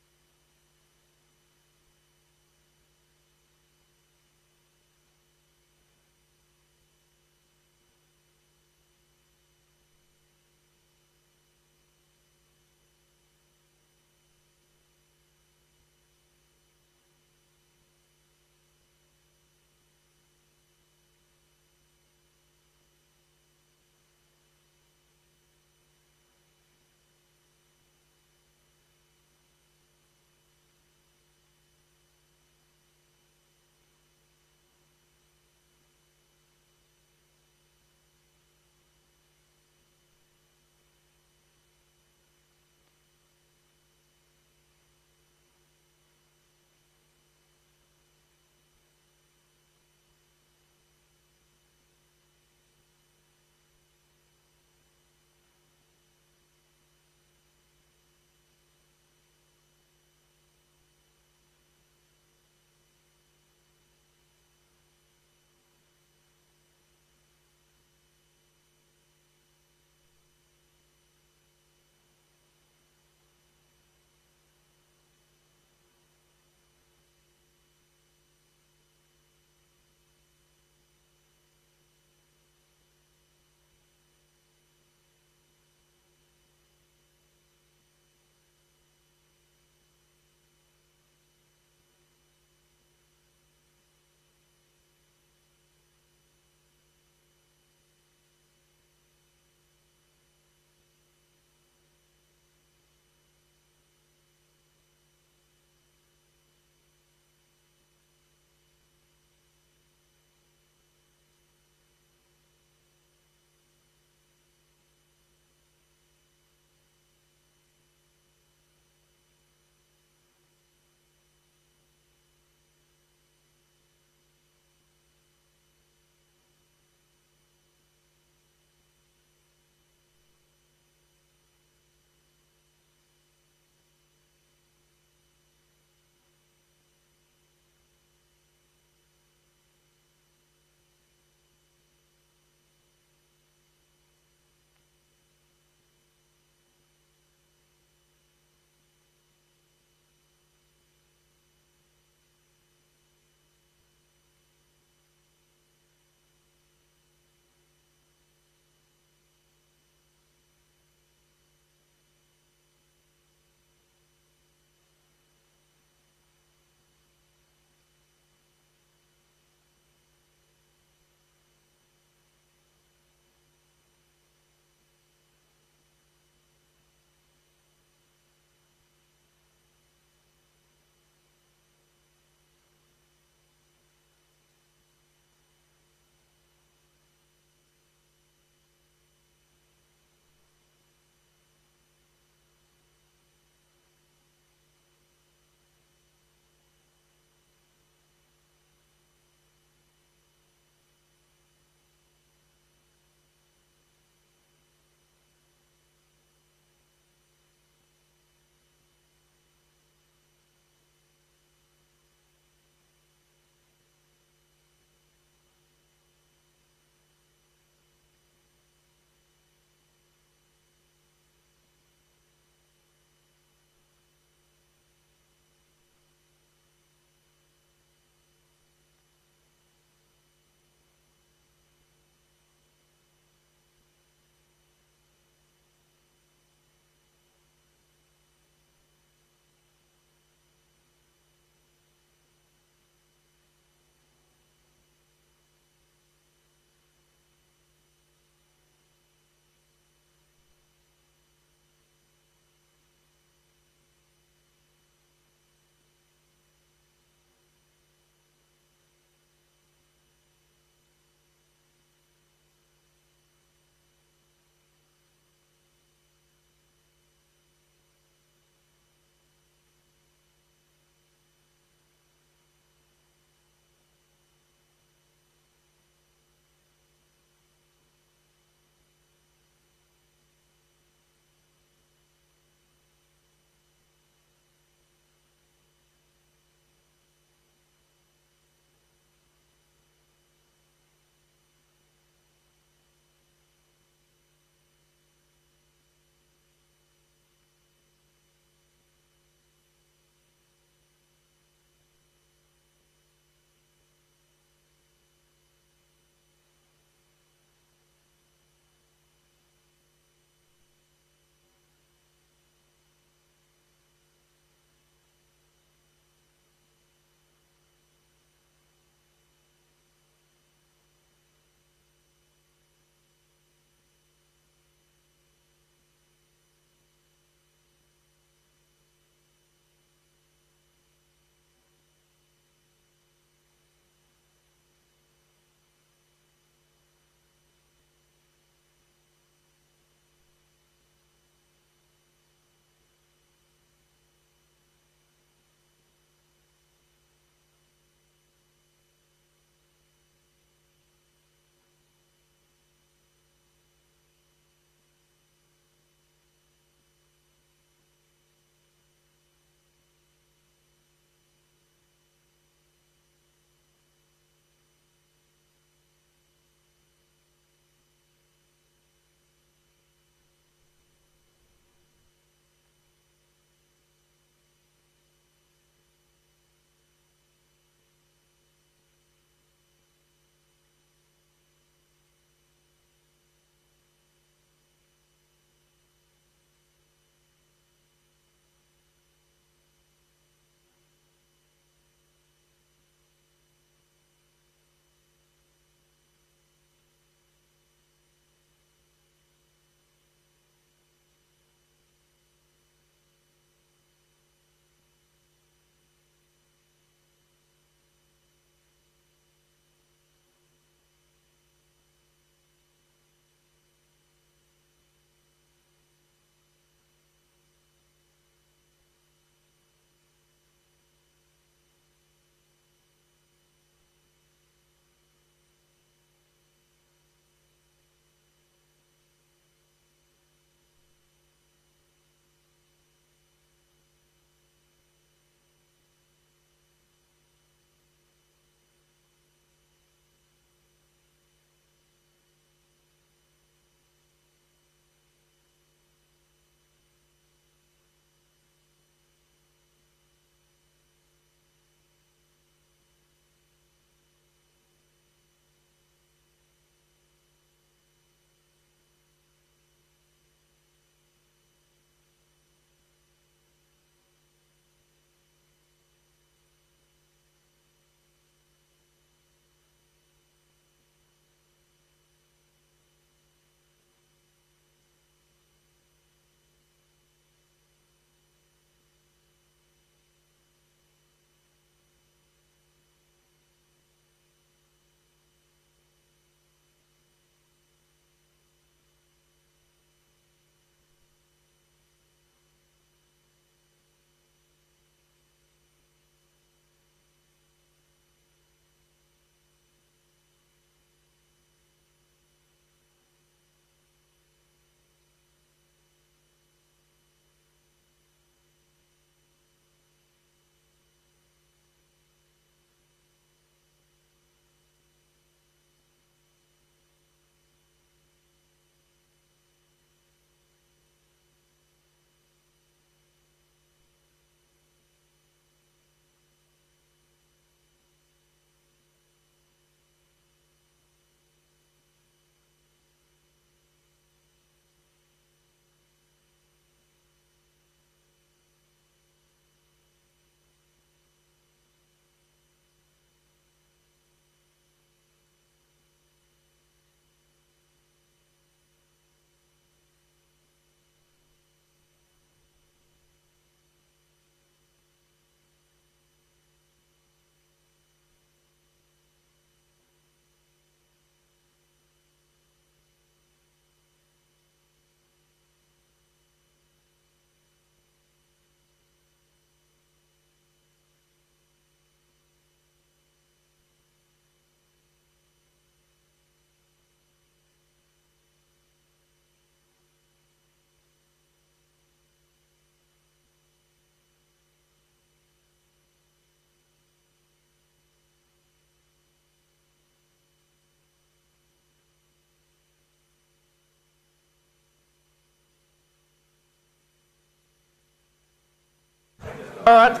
All right.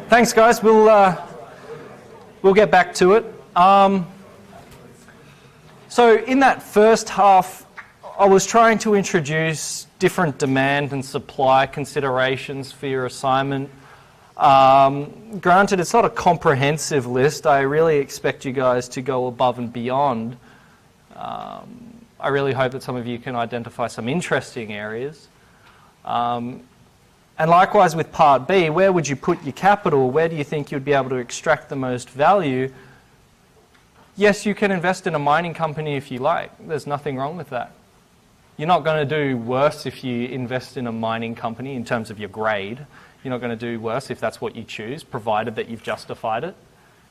Thanks, guys. We'll get back to it. So in that first half, I was trying to introduce different demand and supply considerations for your assignment. Granted, it's not a comprehensive list. I really expect you guys to go above and beyond. I really hope that some of you can identify some interesting areas. And likewise with Part B, where would you put your capital? Where do you think you'd be able to extract the most value? Yes, you can invest in a mining company if you like. There's nothing wrong with that. You're not going to do worse if you invest in a mining company in terms of your grade. You're not going to do worse if that's what you choose, provided that you've justified it.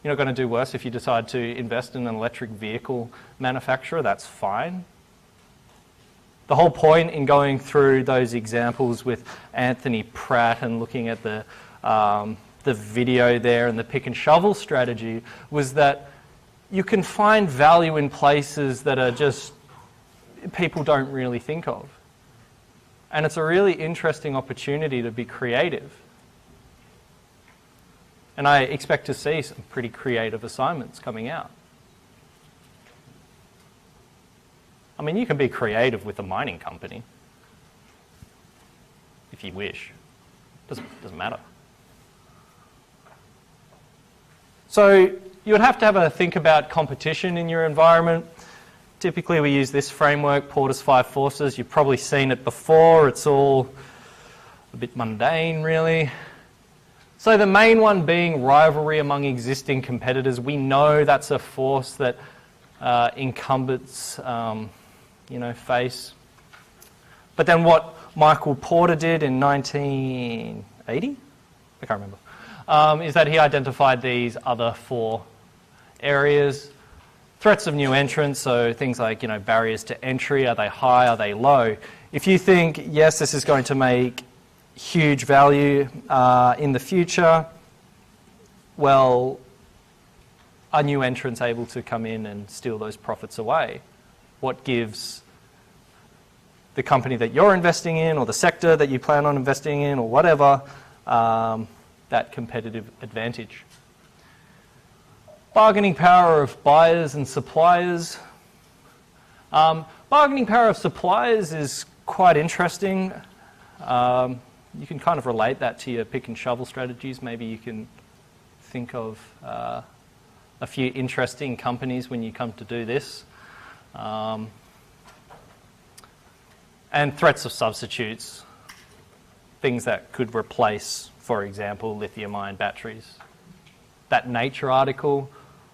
You're not going to do worse if you decide to invest in an electric vehicle manufacturer. That's fine. The whole point in going through those examples with Anthony Pratt and looking at the video there and the pick and shovel strategy was that you can find value in places that are just people don't really think of. And it's a really interesting opportunity to be creative. And I expect to see some pretty creative assignments coming out. I mean, you can be creative with a mining company if you wish. Doesn't matter. So you would have to have a think about competition in your environment. Typically we use this framework, Porter's 5 Forces. You've probably seen it before. It's all a bit mundane, really. So the main one being rivalry among existing competitors. We know that's a force that incumbents face. But then what Michael Porter did in 1980, I can't remember, is that he identified these other 4 areas. Threats of new entrants, so things like barriers to entry, are they high, are they low? If you think, yes, this is going to make huge value in the future, well, are new entrants able to come in and steal those profits away? What gives the company that you're investing in or the sector that you plan on investing in or whatever that competitive advantage? Bargaining power of buyers and suppliers. Bargaining power of suppliers is quite interesting. You can kind of relate that to your pick and shovel strategies. Maybe you can think of a few interesting companies when you come to do this. And threats of substitutes, things that could replace, for example, lithium-ion batteries. That Nature article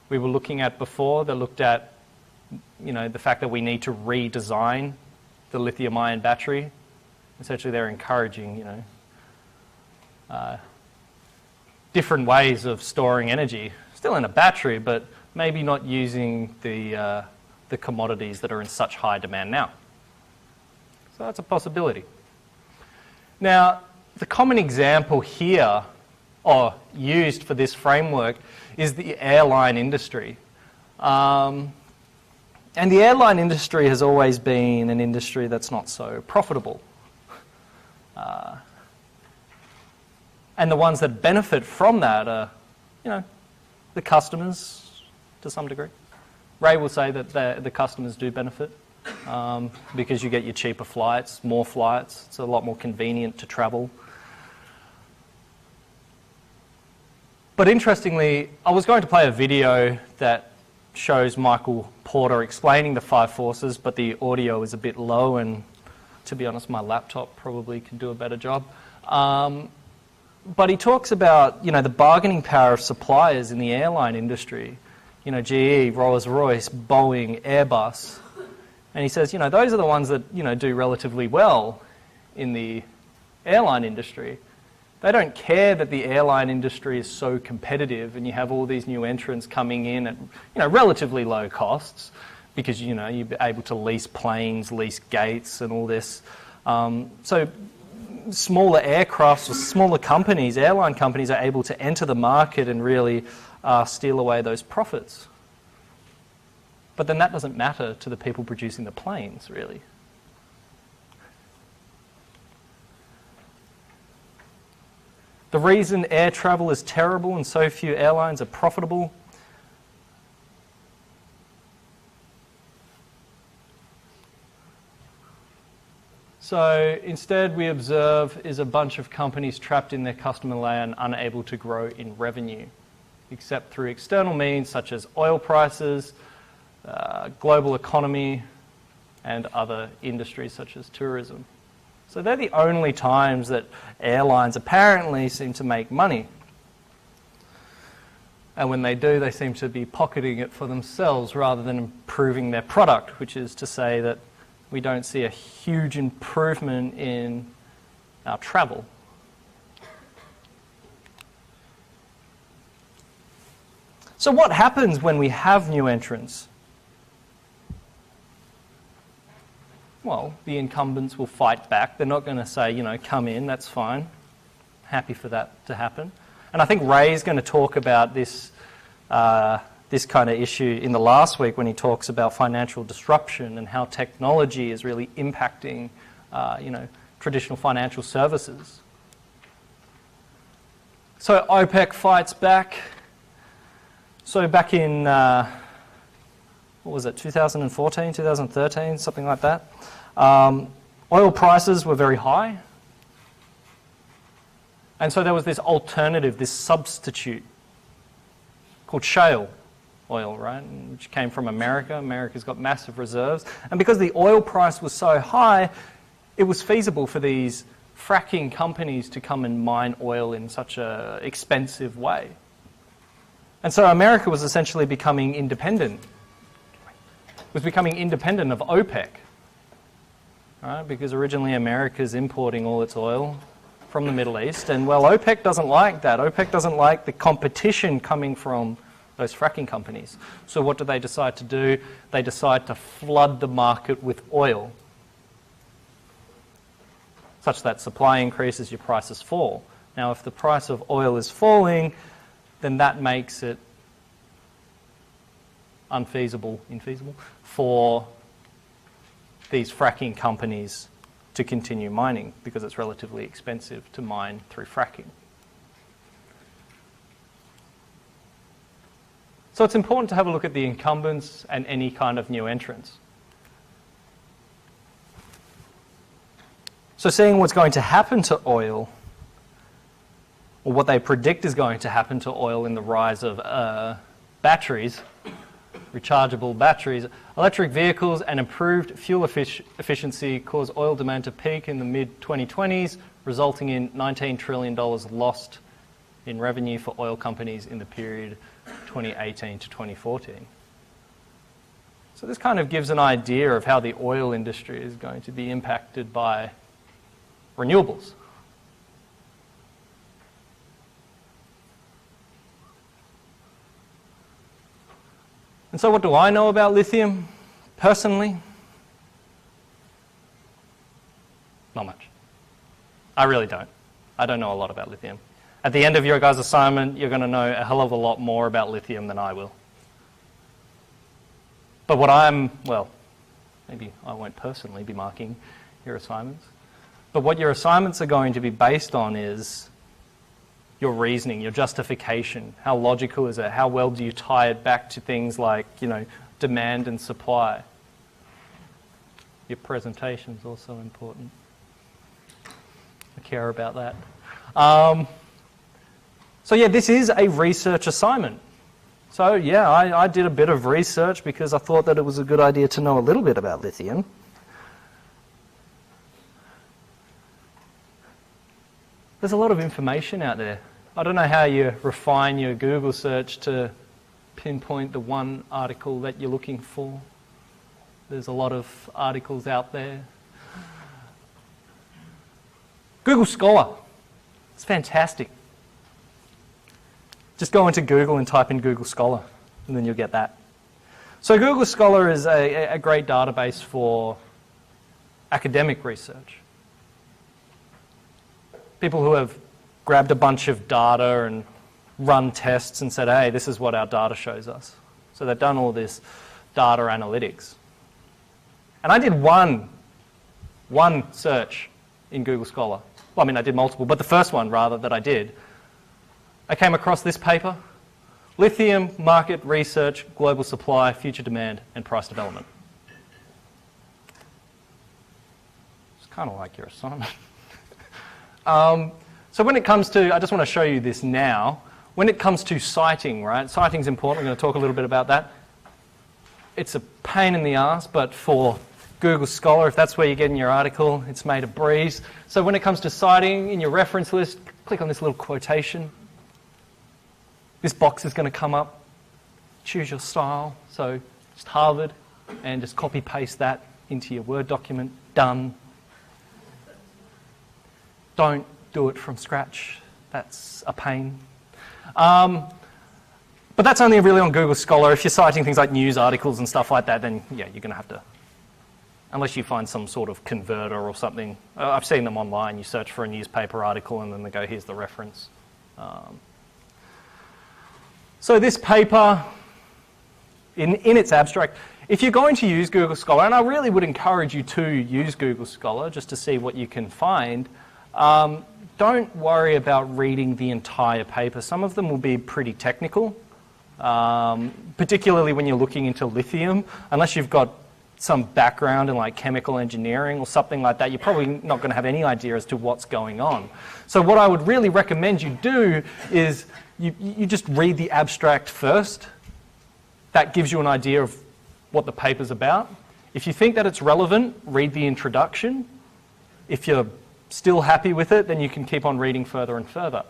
we were looking at before that looked at the fact that we need to redesign the lithium-ion battery. Essentially, they're encouraging different ways of storing energy, still in a battery, but maybe not using the commodities that are in such high demand now. So that's a possibility. Now, the common example here, or used for this framework, is the airline industry. And the airline industry has always been an industry that's not so profitable. And the ones that benefit from that are, the customers to some degree. Ray will say that the customers do benefit because you get your cheaper flights, more flights. It's a lot more convenient to travel. But interestingly, I was going to play a video that shows Michael Porter explaining the 5 forces, but the audio is a bit low, and to be honest, my laptop probably can do a better job. But he talks about, the bargaining power of suppliers in the airline industry. GE, Rolls-Royce, Boeing, Airbus. And he says, those are the ones that, do relatively well in the airline industry. They don't care that the airline industry is so competitive and you have all these new entrants coming in at relatively low costs because you're able to lease planes, lease gates and all this. So smaller aircrafts or smaller companies, airline companies, are able to enter the market and really steal away those profits. But then that doesn't matter to the people producing the planes, really. The reason air travel is terrible and so few airlines are profitable. So instead we observe is a bunch of companies trapped in their customer layer and unable to grow in revenue, except through external means such as oil prices, global economy, and other industries such as tourism. So they're the only times that airlines apparently seem to make money. And when they do, they seem to be pocketing it for themselves rather than improving their product, which is to say that we don't see a huge improvement in our travel. So what happens when we have new entrants? Well, the incumbents will fight back. They're not going to say, you know, come in, that's fine. Happy for that to happen. And I think Ray's going to talk about this this kind of issue in the last week when he talks about financial disruption and how technology is really impacting, traditional financial services. So OPEC fights back. So back in, 2014, 2013, something like that. Oil prices were very high. And so there was this alternative, this substitute called shale oil, right, which came from America. America's got massive reserves. And because the oil price was so high, it was feasible for these fracking companies to come and mine oil in such an expensive way. And so America was essentially becoming independent. It was becoming independent of OPEC, right, because originally America's importing all its oil from the Middle East. And, well, OPEC doesn't like that. OPEC doesn't like the competition coming from those fracking companies. So what do they decide to do? They decide to flood the market with oil, such that supply increases, your prices fall. Now, if the price of oil is falling, then that makes it infeasible for these fracking companies to continue mining because it's relatively expensive to mine through fracking. So it's important to have a look at the incumbents and any kind of new entrants. So seeing what's going to happen to oil, or what they predict is going to happen to oil in the rise of batteries, rechargeable batteries, electric vehicles and improved fuel efficiency cause oil demand to peak in the mid-2020s, resulting in $19 trillion lost in revenue for oil companies in the period 2018 to 2014. So this kind of gives an idea of how the oil industry is going to be impacted by renewables. And so what do I know about lithium, personally? Not much. I really don't. I don't know a lot about lithium. At the end of your guys' assignment, you're going to know a hell of a lot more about lithium than I will. But maybe I won't personally be marking your assignments. But what your assignments are going to be based on is your reasoning, your justification. How logical is it? How well do you tie it back to things like, demand and supply? Your presentation is also important. I care about that. So yeah, this is a research assignment. So yeah, I did a bit of research because I thought that it was a good idea to know a little bit about lithium. There's a lot of information out there. I don't know how you refine your Google search to pinpoint the one article that you're looking for. There's a lot of articles out there. Google Scholar. It's fantastic. Just go into Google and type in Google Scholar, and then you'll get that. So Google Scholar is a great database for academic research. People who have grabbed a bunch of data and run tests and said, hey, this is what our data shows us. So they've done all this data analytics. And I did one search in Google Scholar. well, I mean, I did multiple, but the first one, rather, that I did, I came across this paper, Lithium Market Research, Global Supply, Future Demand, and Price Development. It's kind of like your assignment. So when it comes to, I just want to show you this now, when it comes to citing, right, citing's important, I'm going to talk a little bit about that. It's a pain in the ass, but for Google Scholar, if that's where you're getting your article, it's made a breeze. So when it comes to citing in your reference list, click on this little quotation. This box is going to come up. Choose your style. So just Harvard and just copy paste that into your Word document. Done. Don't do it from scratch. That's a pain. But that's only really on Google Scholar. If you're citing things like news articles and stuff like that, then yeah, you're going to have to, unless you find some sort of converter or something. I've seen them online. You search for a newspaper article and then they go, here's the reference. So this paper, in its abstract, if you're going to use Google Scholar, and I really would encourage you to use Google Scholar just to see what you can find, don't worry about reading the entire paper. Some of them will be pretty technical, particularly when you're looking into lithium. Unless you've got some background in like chemical engineering or something like that, you're probably not going to have any idea as to what's going on. So what I would really recommend you do is you just read the abstract first. That gives you an idea of what the paper's about. If you think that it's relevant, read the introduction. If you're still happy with it, then you can keep on reading further and further.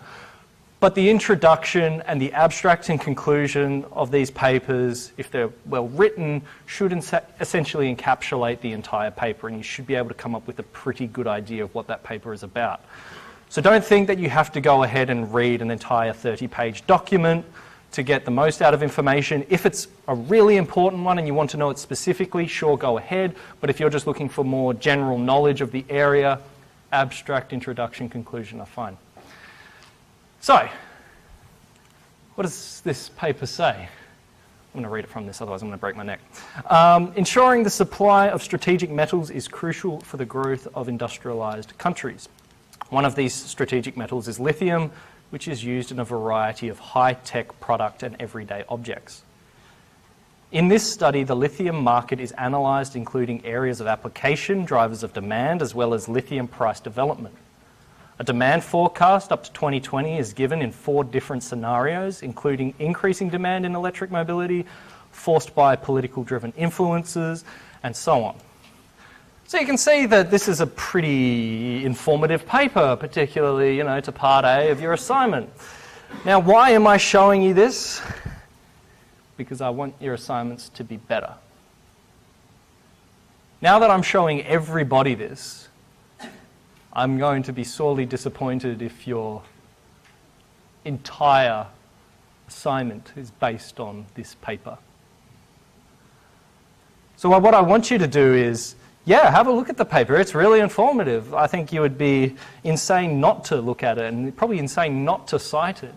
But the introduction and the abstract and conclusion of these papers, if they're well written, should essentially encapsulate the entire paper, and you should be able to come up with a pretty good idea of what that paper is about. So don't think that you have to go ahead and read an entire 30-page document to get the most out of information. If it's a really important one and you want to know it specifically, sure, go ahead. But if you're just looking for more general knowledge of the area, abstract, introduction, conclusion are fine. So, what does this paper say? I'm going to read it from this, otherwise I'm going to break my neck. Ensuring the supply of strategic metals is crucial for the growth of industrialised countries. One of these strategic metals is lithium, which is used in a variety of high-tech product and everyday objects. In this study, the lithium market is analysed, including areas of application, drivers of demand, as well as lithium price development. A demand forecast up to 2020 is given in 4 different scenarios, including increasing demand in electric mobility, forced by political-driven influences, and so on. So you can see that this is a pretty informative paper, particularly, to part A of your assignment. Now, why am I showing you this? Because I want your assignments to be better. Now that I'm showing everybody this, I'm going to be sorely disappointed if your entire assignment is based on this paper. So what I want you to do is, have a look at the paper. It's really informative. I think you would be insane not to look at it, and probably insane not to cite it.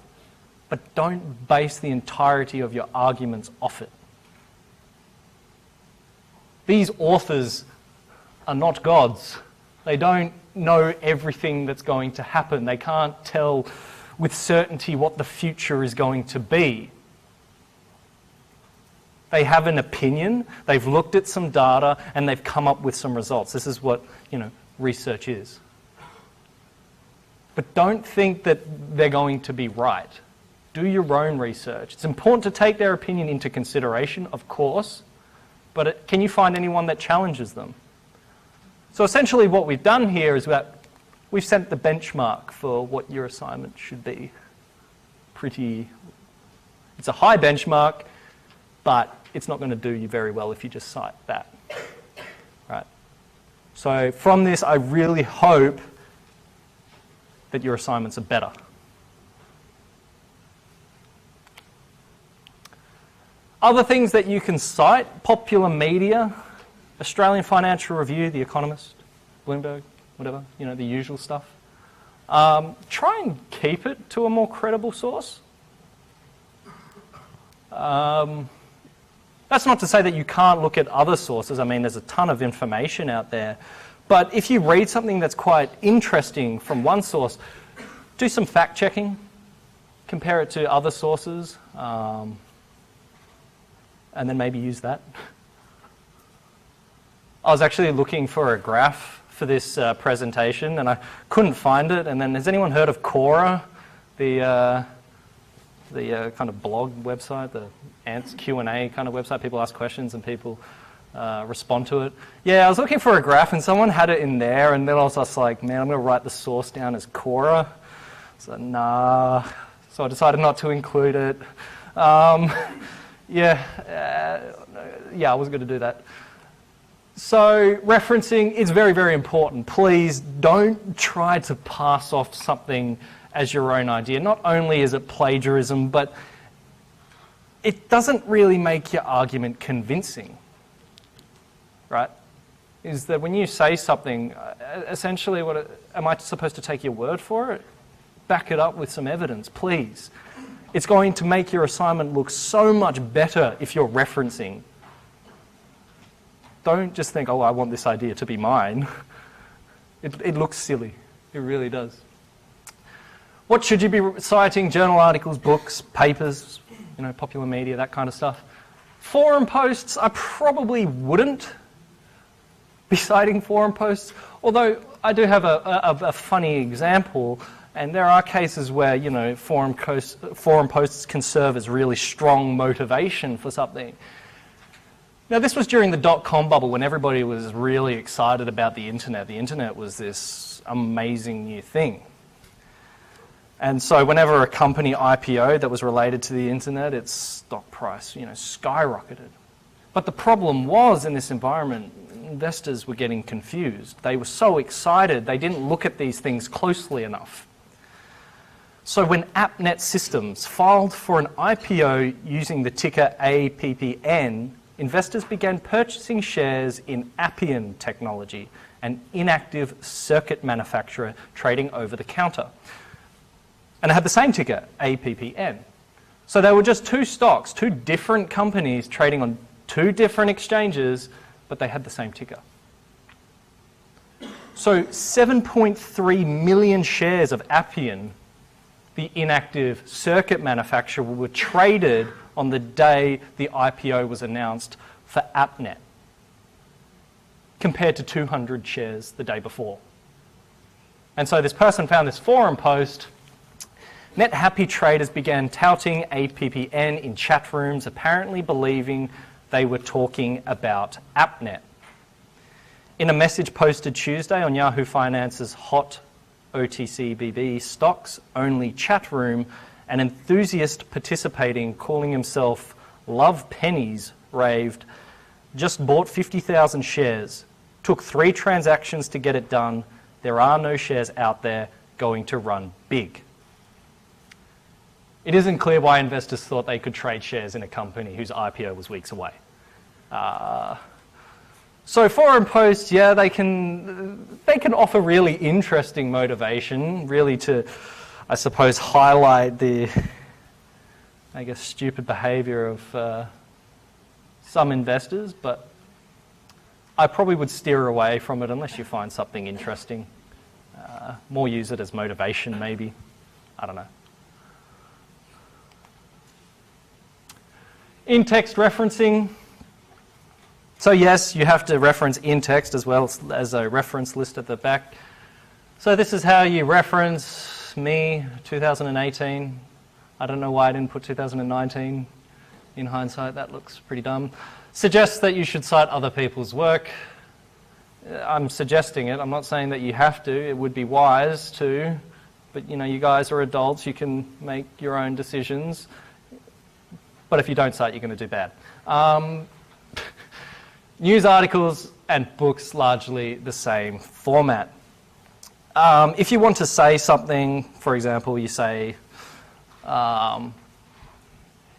But don't base the entirety of your arguments off it. These authors are not gods. They don't know everything that's going to happen. They can't tell with certainty what the future is going to be. They have an opinion, they've looked at some data, and they've come up with some results. This is what, research is. But don't think that they're going to be right. Do your own research. It's important to take their opinion into consideration, of course, but can you find anyone that challenges them? So essentially what we've done here is that we've set the benchmark for what your assignment should be. It's a high benchmark, but it's not going to do you very well if you just cite that. Right? So from this, I really hope that your assignments are better. Other things that you can cite, popular media, Australian Financial Review, The Economist, Bloomberg, whatever, the usual stuff. Try and keep it to a more credible source. That's not to say that you can't look at other sources. I mean, there's a ton of information out there. But if you read something that's quite interesting from one source, do some fact checking, compare it to other sources, and then maybe use that. I was actually looking for a graph for this presentation, and I couldn't find it. And then, has anyone heard of Quora, the kind of blog website, the Q&A kind of website? People ask questions and people respond to it. Yeah, I was looking for a graph, and someone had it in there, and then I was just like, man, I'm going to write the source down as Quora. So, nah. So I decided not to include it. Yeah, I was going to do that. So referencing is very, very important. Please don't try to pass off something as your own idea. Not only is it plagiarism, but it doesn't really make your argument convincing, right? Is that when you say something, essentially, am I supposed to take your word for it? Back it up with some evidence, please. It's going to make your assignment look so much better if you're referencing. Don't just think, oh, I want this idea to be mine. It looks silly. It really does. What should you be citing? Journal articles, books, papers, popular media, that kind of stuff. Forum posts, I probably wouldn't be citing forum posts, although I do have a funny example, and there are cases where, forum posts can serve as really strong motivation for something. Now, this was during the dot-com bubble when everybody was really excited about the internet. The internet was this amazing new thing. And so whenever a company IPO'd that was related to the internet, its stock price, skyrocketed. But the problem was, in this environment, investors were getting confused. They were so excited, they didn't look at these things closely enough. So when AppNet Systems filed for an IPO using the ticker APPN, investors began purchasing shares in Appian Technology, an inactive circuit manufacturer trading over the counter. And it had the same ticker, APPN. So there were just two stocks, two different companies trading on two different exchanges, but they had the same ticker. So 7.3 million shares of Appian, the inactive circuit manufacturer, were traded on the day the IPO was announced for AppNet, compared to 200 shares the day before. And so this person found this forum post. Net happy traders began touting APPN in chat rooms, apparently believing they were talking about AppNet. In a message posted Tuesday on Yahoo Finance's hot OTCBB stocks only chat room, an enthusiast participating, calling himself Love Pennies, raved, "Just bought 50,000 shares. Took 3 transactions to get it done. There are no shares out there. Going to run big." It isn't clear why investors thought they could trade shares in a company whose IPO was weeks away. So forum posts, yeah, they can offer really interesting motivation, really to, I suppose, highlight the, stupid behaviour of some investors, but I probably would steer away from it unless you find something interesting. More use it as motivation, maybe. I don't know. In-text referencing. So yes, you have to reference in-text as well as a reference list at the back. So this is how you reference me, 2018. I don't know why I didn't put 2019. In hindsight, that looks pretty dumb. Suggests that you should cite other people's work. I'm suggesting it. I'm not saying that you have to. It would be wise to. But, you guys are adults. You can make your own decisions. But if you don't cite, you're going to do bad. News articles and books, largely the same format. If you want to say something, for example, you say,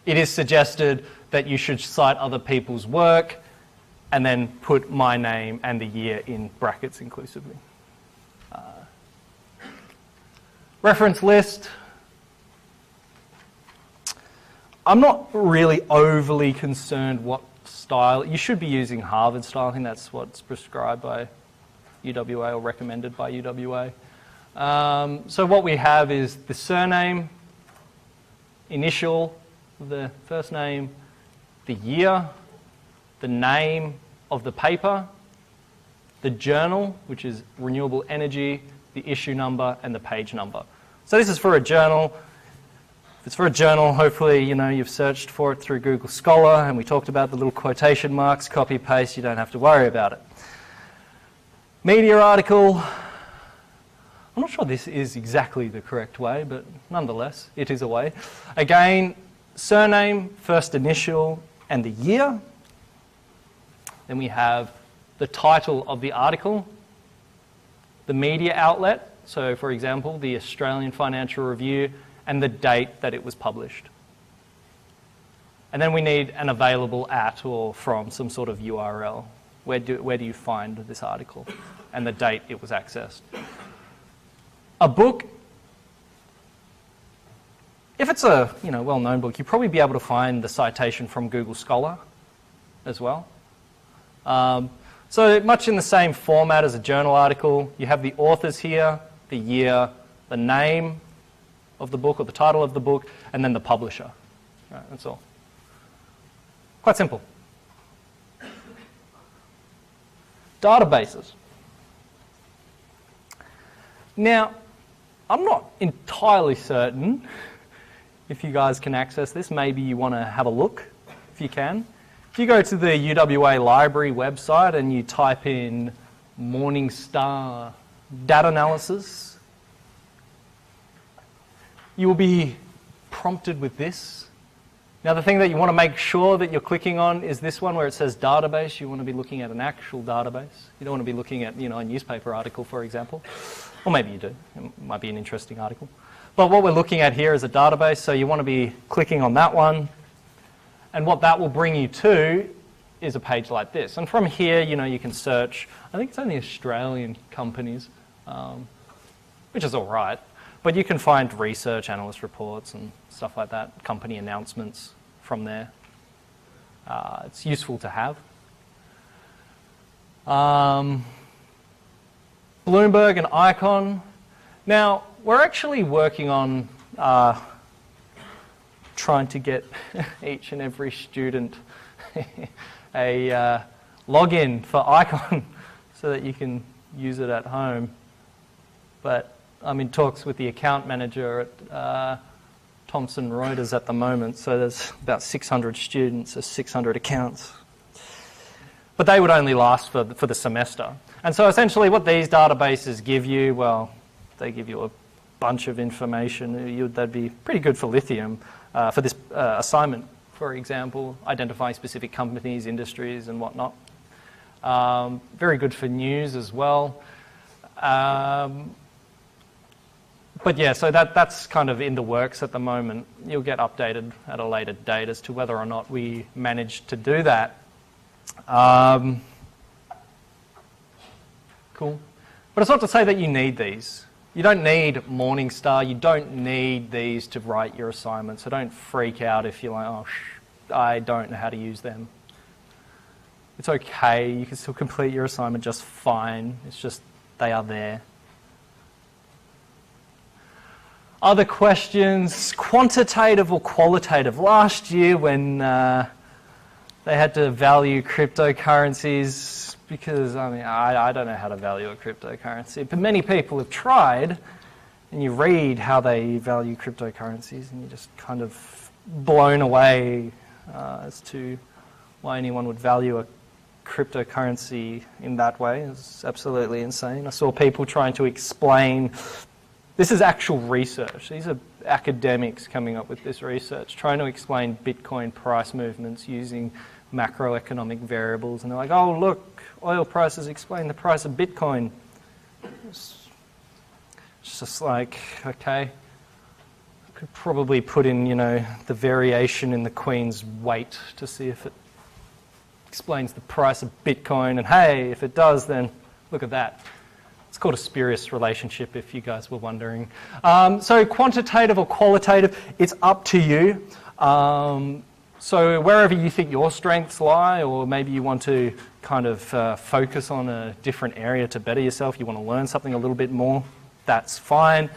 it is suggested that you should cite other people's work, and then put my name and the year in brackets inclusively. Reference list. I'm not really overly concerned what style. You should be using Harvard style. I think that's what's prescribed by UWA or recommended by UWA. So what we have is the surname, initial, the first name, the year, the name of the paper, the journal, which is renewable energy, the issue number, and the page number. So this is for a journal. If it's for a journal, hopefully, you've searched for it through Google Scholar, and we talked about the little quotation marks, copy, paste, you don't have to worry about it. Media article. I'm not sure this is exactly the correct way, but nonetheless, it is a way. Again, surname, first initial, and the year. Then we have the title of the article, the media outlet, so for example, the Australian Financial Review, and the date that it was published. And then we need an available at or from some sort of URL. Where do you find this article? And the date it was accessed. A book, if it's a well-known book, you'll probably be able to find the citation from Google Scholar as well. So much in the same format as a journal article, you have the authors here, the year, the name of the book or the title of the book, and then the publisher. Right, that's all. Quite simple. Databases. Now, I'm not entirely certain if you guys can access this. Maybe you want to have a look, if you can. If you go to the UWA library website and you type in Morningstar data analysis, you will be prompted with this. Now, the thing that you want to make sure that you're clicking on is this one where it says database. You want to be looking at an actual database. You don't want to be looking at, a newspaper article, for example. Or maybe you do. It might be an interesting article. But what we're looking at here is a database, so you want to be clicking on that one. And what that will bring you to is a page like this. And from here, you can search. I think it's only Australian companies, which is all right. But you can find research, analyst reports, and stuff like that, company announcements from there. It's useful to have. Bloomberg and Icon. Now, we're actually working on trying to get each and every student a login for Icon so that you can use it at home. But I'm in talks with the account manager at Thomson Reuters at the moment, so there's about 600 students, so 600 accounts. But they would only last for the semester. And so essentially what these databases give you, well, they give you a bunch of information. That'd be pretty good for Lithium for this assignment, for example, identifying specific companies, industries, and whatnot. Very good for news as well. But yeah, so that's kind of in the works at the moment. You'll get updated at a later date as to whether or not we managed to do that. Cool. But it's not to say that you need these. You don't need Morningstar. You don't need these to write your assignment. So don't freak out if you're like, I don't know how to use them. It's okay. You can still complete your assignment just fine. It's just they are there. Other questions, quantitative or qualitative? Last year when they had to value cryptocurrencies, because I don't know how to value a cryptocurrency, but many people have tried, and you read how they value cryptocurrencies and you're just kind of blown away as to why anyone would value a cryptocurrency in that way. It's absolutely insane. I saw people trying to explain. This is actual research. These are academics coming up with this research, trying to explain Bitcoin price movements using macroeconomic variables. And they're like, oh, look, oil prices explain the price of Bitcoin. It's just like, okay, I could probably put in, the variation in the Queen's weight to see if it explains the price of Bitcoin. And hey, if it does, then look at that. It's called a spurious relationship, if you guys were wondering. So quantitative or qualitative, it's up to you. So wherever you think your strengths lie, or maybe you want to kind of focus on a different area to better yourself, you want to learn something a little bit more, that's fine.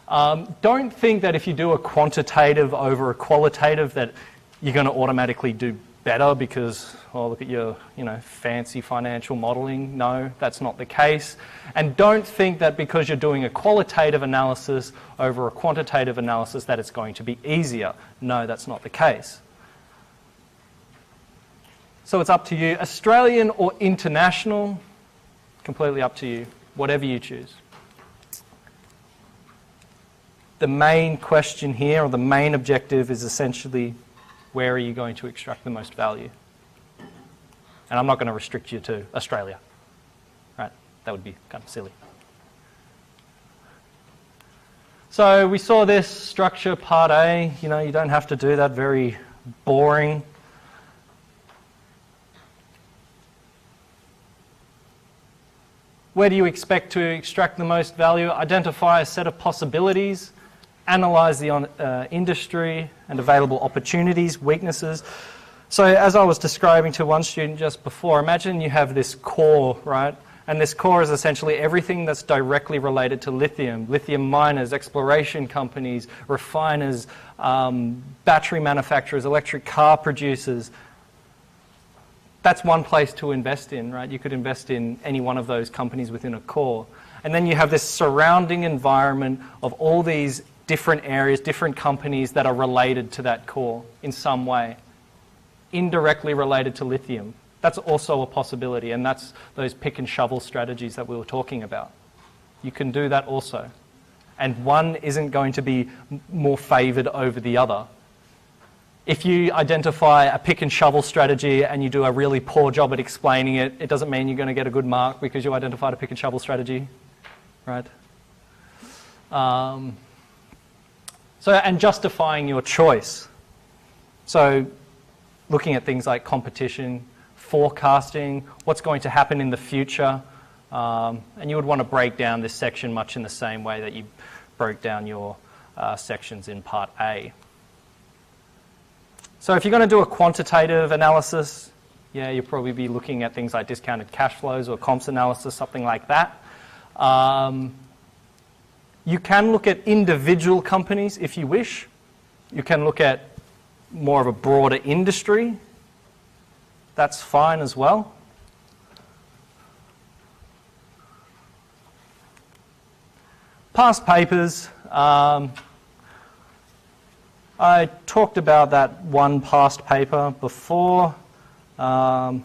Don't think that if you do a quantitative over a qualitative that you're going to automatically do better because, oh, look at your, fancy financial modelling. No, that's not the case. And don't think that because you're doing a qualitative analysis over a quantitative analysis that it's going to be easier. No, that's not the case. So it's up to you. Australian or international, completely up to you, whatever you choose. The main question here, or the main objective, is essentially where are you going to extract the most value? And I'm not going to restrict you to Australia, right? That would be kind of silly. So we saw this structure, part A. You don't have to do that, very boring. Where do you expect to extract the most value? Identify a set of possibilities, analyse the industry and available opportunities, weaknesses. So as I was describing to one student just before, imagine you have this core, right? And this core is essentially everything that's directly related to lithium. Lithium miners, exploration companies, refiners, battery manufacturers, electric car producers. That's one place to invest in, right? You could invest in any one of those companies within a core. And then you have this surrounding environment of all these different areas, different companies that are related to that core in some way, indirectly related to lithium. That's also a possibility, and that's those pick and shovel strategies that we were talking about. You can do that also. And one isn't going to be more favoured over the other. If you identify a pick and shovel strategy and you do a really poor job at explaining it, it doesn't mean you're going to get a good mark because you identified a pick and shovel strategy, right? And justifying your choice. So looking at things like competition, forecasting, what's going to happen in the future, and you would want to break down this section much in the same way that you broke down your sections in Part A. So if you're going to do a quantitative analysis, you'll probably be looking at things like discounted cash flows or comps analysis, something like that. You can look at individual companies if you wish. You can look at more of a broader industry. That's fine as well. Past papers. I talked about that one past paper before. So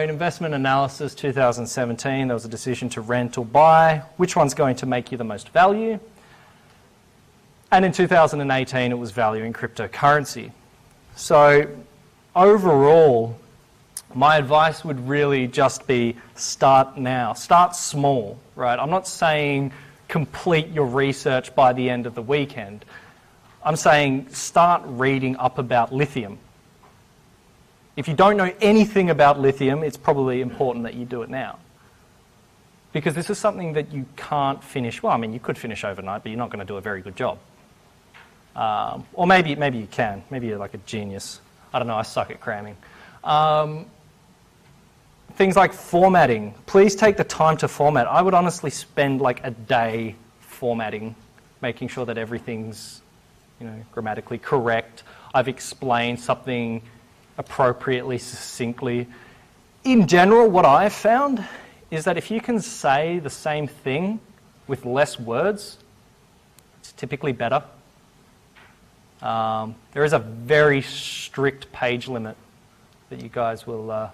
in investment analysis 2017, there was a decision to rent or buy. Which one's going to make you the most value? And in 2018, it was value in cryptocurrency. So overall, my advice would really just be start now. Start small, right? I'm not saying complete your research by the end of the weekend. I'm saying start reading up about lithium. If you don't know anything about lithium, it's probably important that you do it now. Because this is something that you can't finish. Well, I mean, you could finish overnight, but you're not going to do a very good job. Or maybe you can. Maybe you're like a genius. I don't know, I suck at cramming. Things like formatting. Please take the time to format. I would honestly spend like a day formatting, making sure that everything's grammatically correct. I've explained something appropriately, succinctly. In general, what I've found is that if you can say the same thing with less words, it's typically better. There is a very strict page limit that you guys will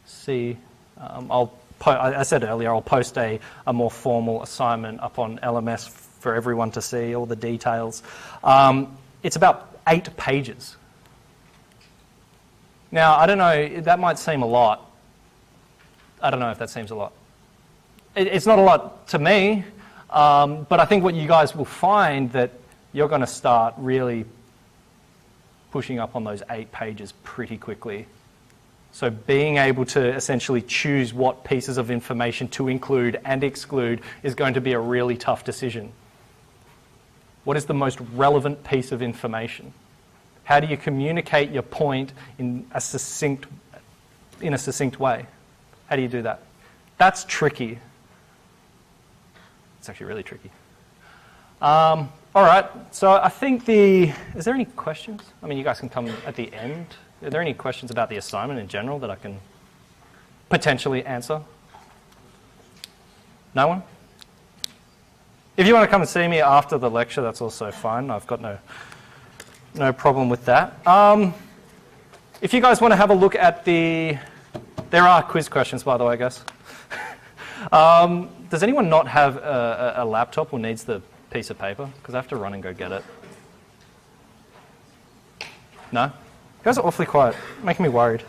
see. I said earlier, I'll post a more formal assignment up on LMS for everyone to see, all the details. It's about 8 pages. Now, I don't know, that might seem a lot. I don't know if that seems a lot. It's not a lot to me, but I think what you guys will find that you're going to start really pushing up on those 8 pages pretty quickly. So being able to essentially choose what pieces of information to include and exclude is going to be a really tough decision. What is the most relevant piece of information? How do you communicate your point in a succinct way? How do you do that? That's tricky. It's actually really tricky. All right, so I think is there any questions? I mean, you guys can come at the end. Are there any questions about the assignment in general that I can potentially answer? No one? If you want to come and see me after the lecture, that's also fine. I've got no problem with that. If you guys want to have a look at there are quiz questions, by the way, guys. Does anyone not have a laptop or needs the piece of paper? Because I have to run and go get it. No? You guys are awfully quiet, making me worried.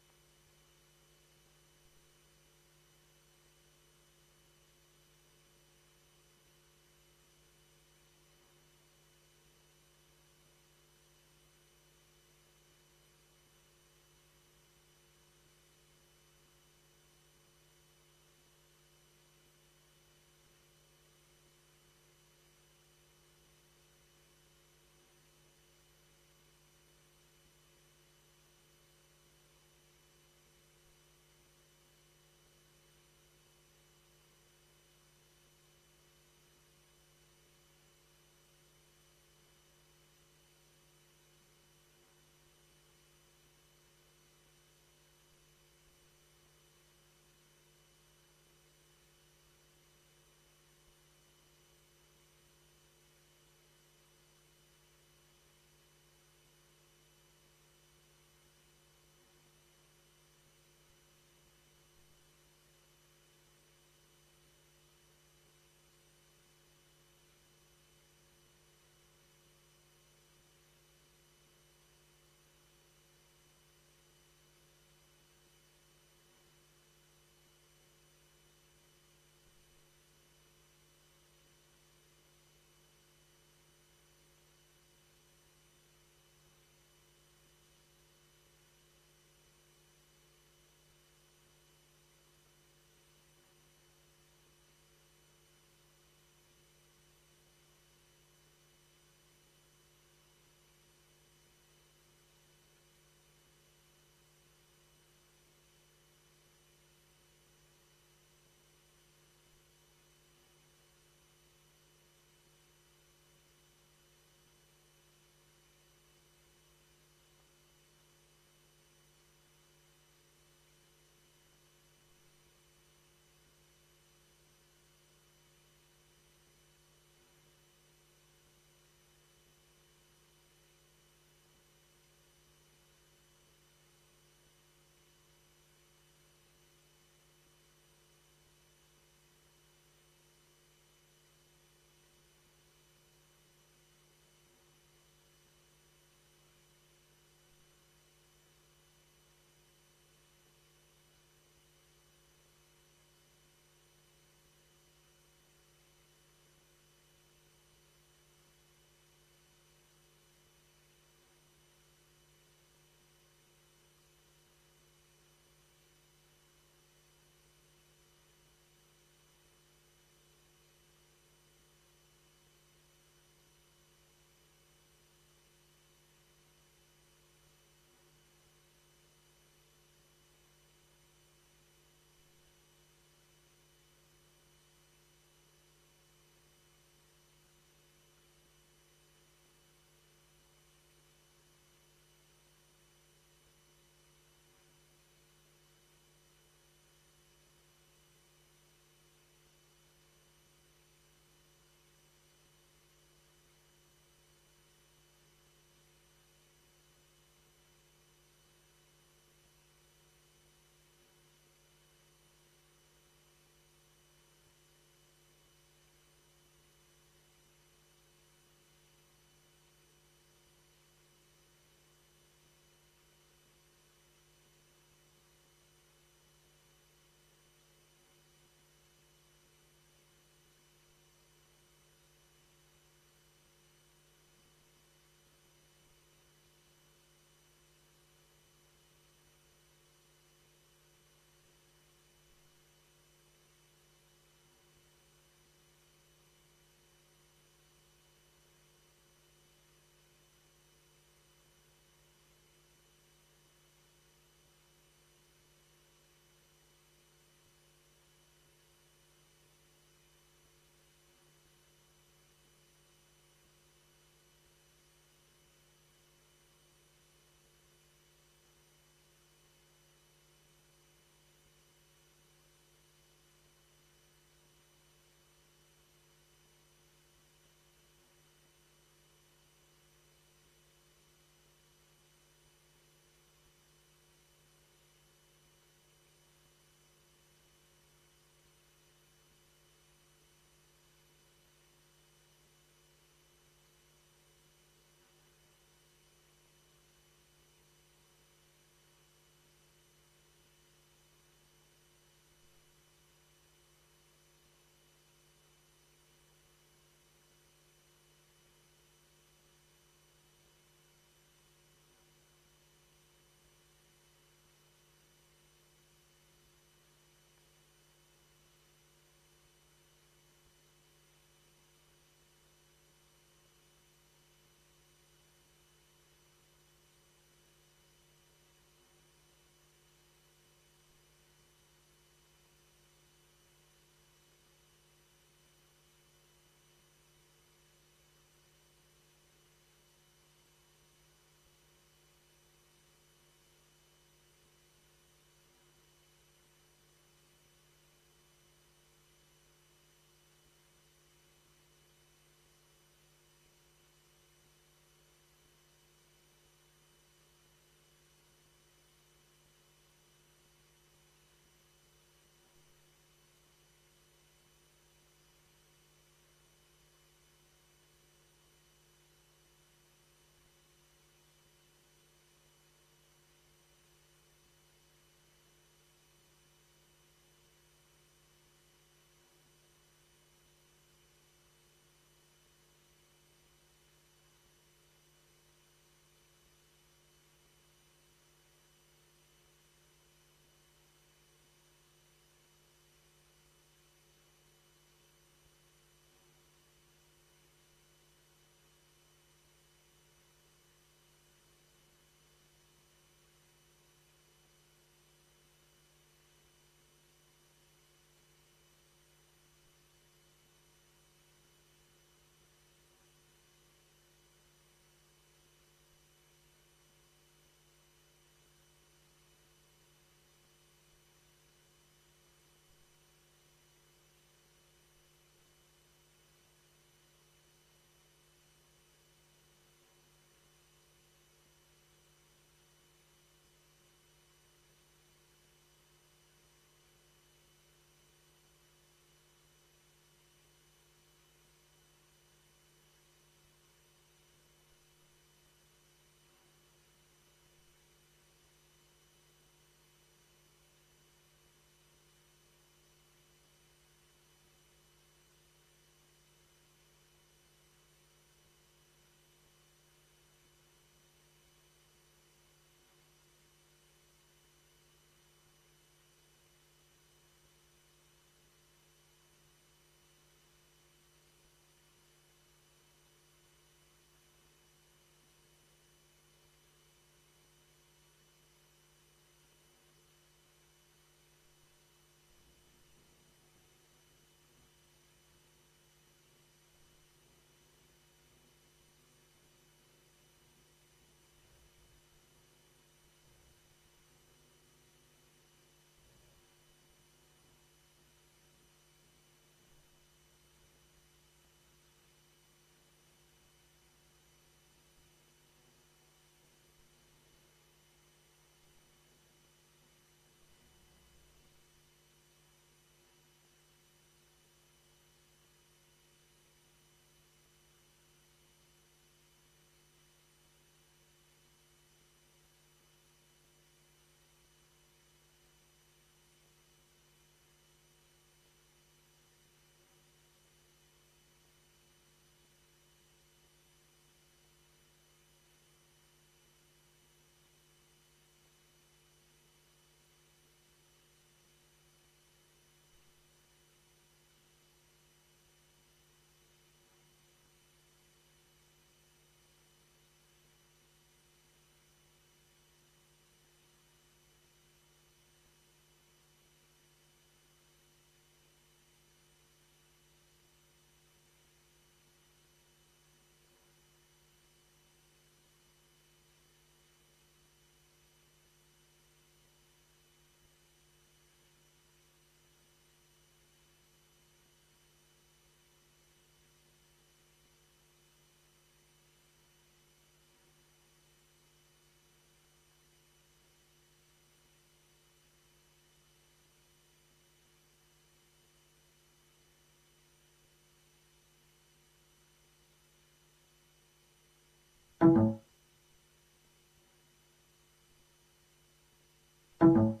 you.